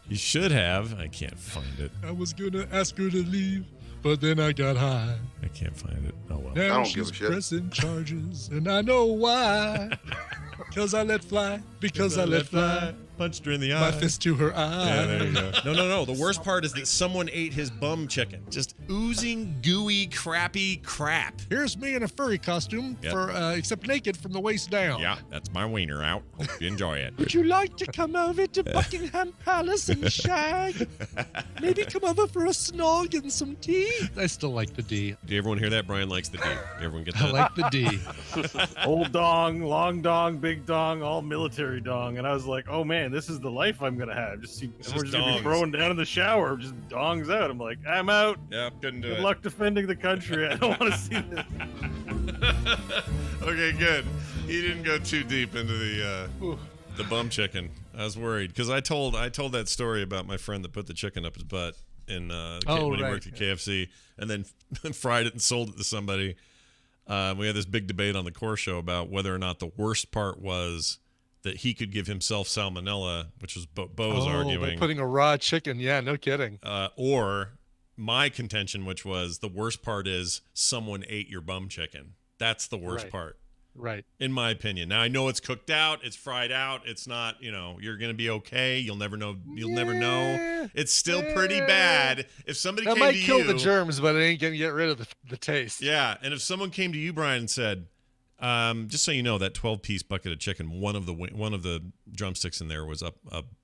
You should have. I can't find it. I was going to ask her to leave, but then I got high. I can't find it. Oh, well. Now she's pressing charges, and I know why. Because I let fly. Because I let fly. Punched her in the eye. My fist to her eye. Yeah, there you go. No. The worst part is that someone ate his bum chicken. Just oozing, gooey, crappy crap. Here's me in a furry costume, except naked from the waist down. Yeah, that's my wiener out. Hope you enjoy it. Would you like to come over to Buckingham Palace and shag? Maybe come over for a snog and some tea? I still like the D. Did everyone hear that? Brian likes the D. Everyone get that? I like the D. Old dong, long dong, big dong, all military dong. And I was like, oh man, this is the life I'm going to have. We're just going to be throwing down in the shower, just dongs out. I'm like, I'm out. Yeah, couldn't do it. Good luck defending the country. I don't want to see this. Okay, good. He didn't go too deep into the bum chicken. I was worried because I told that story about my friend that put the chicken up his butt when he worked at KFC and then fried it and sold it to somebody. We had this big debate on the core show about whether or not the worst part was that he could give himself salmonella, which was Bo was arguing. By putting a raw chicken, yeah, no kidding. Or my contention, which was the worst part is someone ate your bum chicken. That's the worst part. Right. In my opinion. Now I know it's cooked out, it's fried out, it's not, you're going to be okay. You'll never know. It's still pretty bad. If somebody came to you. That might kill the germs, but it ain't going to get rid of the taste. Yeah, and if someone came to you, Brian, and said, just so you know, that 12-piece bucket of chicken, one of the drumsticks in there was up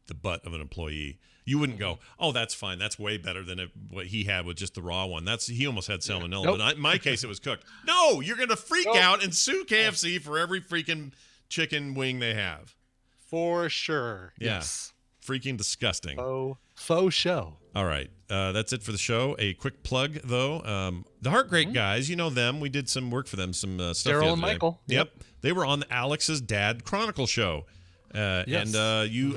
the butt of an employee. You wouldn't go, oh, that's fine. That's way better than what he had with just the raw one. He almost had salmonella. Nope. But in my case, it was cooked. No, you're going to freak out and sue KFC for every freaking chicken wing they have. For sure. Yeah. Yes. Freaking disgusting. Faux show. All right. That's it for the show. A quick plug, though. The Heart Great guys, you know them. We did some work for them, some stuff. Daryl and Michael. Yep. They were on the Alex's Dad Chronicle show. Yes. And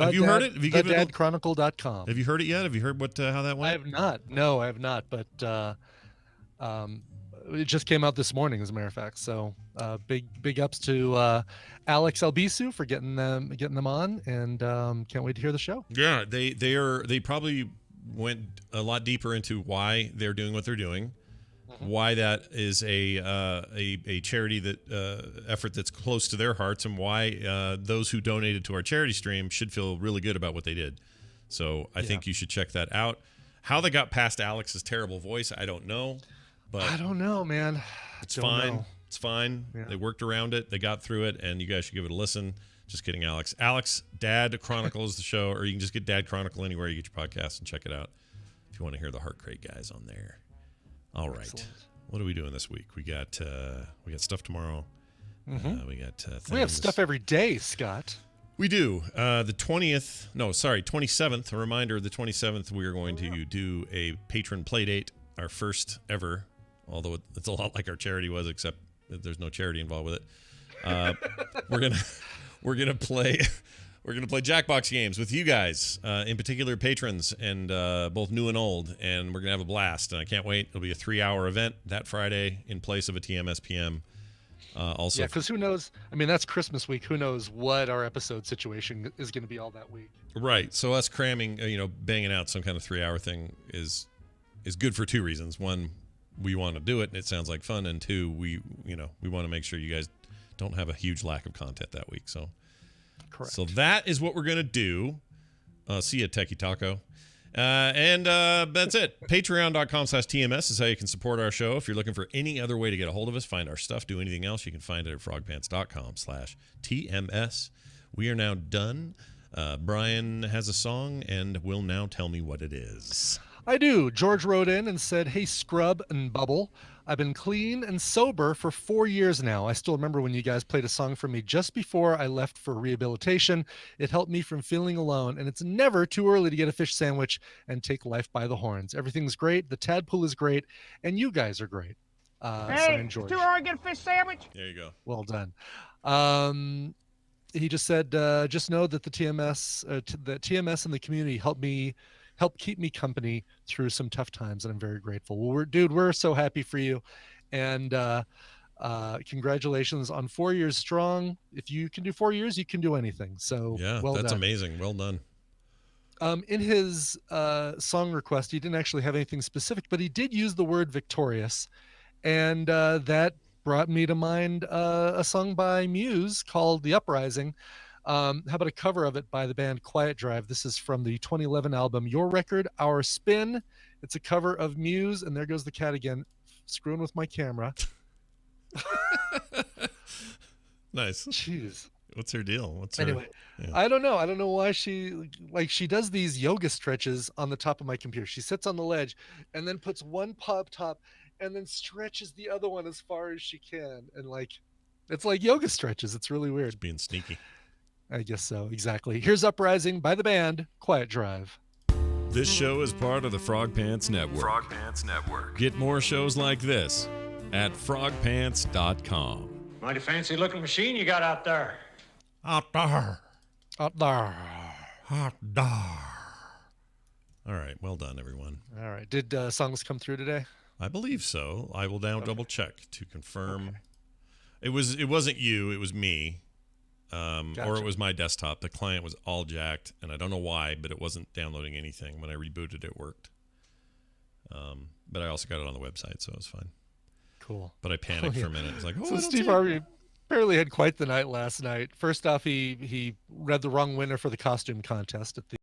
have you heard it? Have you given it TheDadChronicle.com. Have you heard it yet? Have you heard how that went? I have not. No, I have not. But it just came out this morning, as a matter of fact. So big ups to Alex Albisu for getting them on, and can't wait to hear the show. Yeah, they probably went a lot deeper into why they're doing what they're doing. Why that is a charity effort that's close to their hearts, and why those who donated to our charity stream should feel really good about what they did. So I think you should check that out. How they got past Alex's terrible voice, I don't know. But I don't know, man. It's fine. It's fine. Yeah. They worked around it. They got through it, and you guys should give it a listen. Just kidding, Alex. Alex, Dad Chronicles the show, or you can just get Dad Chronicle anywhere you get your podcast and check it out if you want to hear the Heart Crate guys on there. All right. Excellent. What are we doing this week? We got stuff tomorrow. Mm-hmm. We got things. We have stuff every day, Scott. We do. The 27th. A reminder, the 27th, we are going to do a patron play date, our first ever, although it's a lot like our charity was, except that there's no charity involved with it. We're gonna play Jackbox games with you guys, in particular patrons, and both new and old, and we're gonna have a blast. And I can't wait. It'll be a 3-hour event that Friday in place of a TMS PM. Also, yeah, because who knows? I mean, that's Christmas week. Who knows what our episode situation is going to be all that week? Right. So us cramming, banging out some kind of 3-hour thing is good for two reasons. One, we want to do it, and it sounds like fun. And two, we want to make sure you guys don't have a huge lack of content that week. So, correct. So that is what we're gonna do. See ya, Techie Taco. And that's it. Patreon.com/TMS is how you can support our show. If you're looking for any other way to get a hold of us, find our stuff, do anything else, you can find it at frogpants.com/TMS. We are now done. Brian has a song and will now tell me what it is. I do. George wrote in and said, "Hey, Scrub and Bubble. I've been clean and sober for 4 years now. I still remember when you guys played a song for me just before I left for rehabilitation. It helped me from feeling alone, and it's never too early to get a fish sandwich and take life by the horns. Everything's great. The tadpole is great, and you guys are great." Hey, it's too early to get a fish sandwich? There you go. Well done. He just said, just know that the TMS and the community helped keep me company through some tough times, and I'm very grateful. Well, we're so happy for you, and congratulations on 4 years strong. If you can do 4 years, you can do anything. So yeah, well that's done. amazing. Well done. In his song request, he didn't actually have anything specific, but he did use the word victorious, and that brought me to mind a song by Muse called "The Uprising." How about a cover of it by the band Quiet Drive? This is from the 2011 album Your Record, Our Spin. It's a cover of Muse, and there goes the cat again, screwing with my camera. Nice. Jeez. What's her deal? Anyway, I don't know. I don't know why she does these yoga stretches on the top of my computer. She sits on the ledge and then puts one paw up top and then stretches the other one as far as she can. And it's like yoga stretches. It's really weird. Just being sneaky. I guess so, exactly. Here's Uprising by the band Quiet Drive. This show is part of the Frog Pants Network. Frog Pants Network. Get more shows like this at frogpants.com. Mighty fancy looking machine you got out there. Out there. Out there. Out there. All right. Well done, everyone. All right. Did songs come through today? I believe so. I will now double check to confirm. Okay. It wasn't you. It was me. Gotcha. Or it was my desktop. The client was all jacked, and I don't know why, but it wasn't downloading anything. When I rebooted, it worked. But I also got it on the website, so it was fine. Cool. But I panicked for a minute. It's like, so Steve Harvey apparently had quite the night last night. First off, he read the wrong winner for the costume contest at the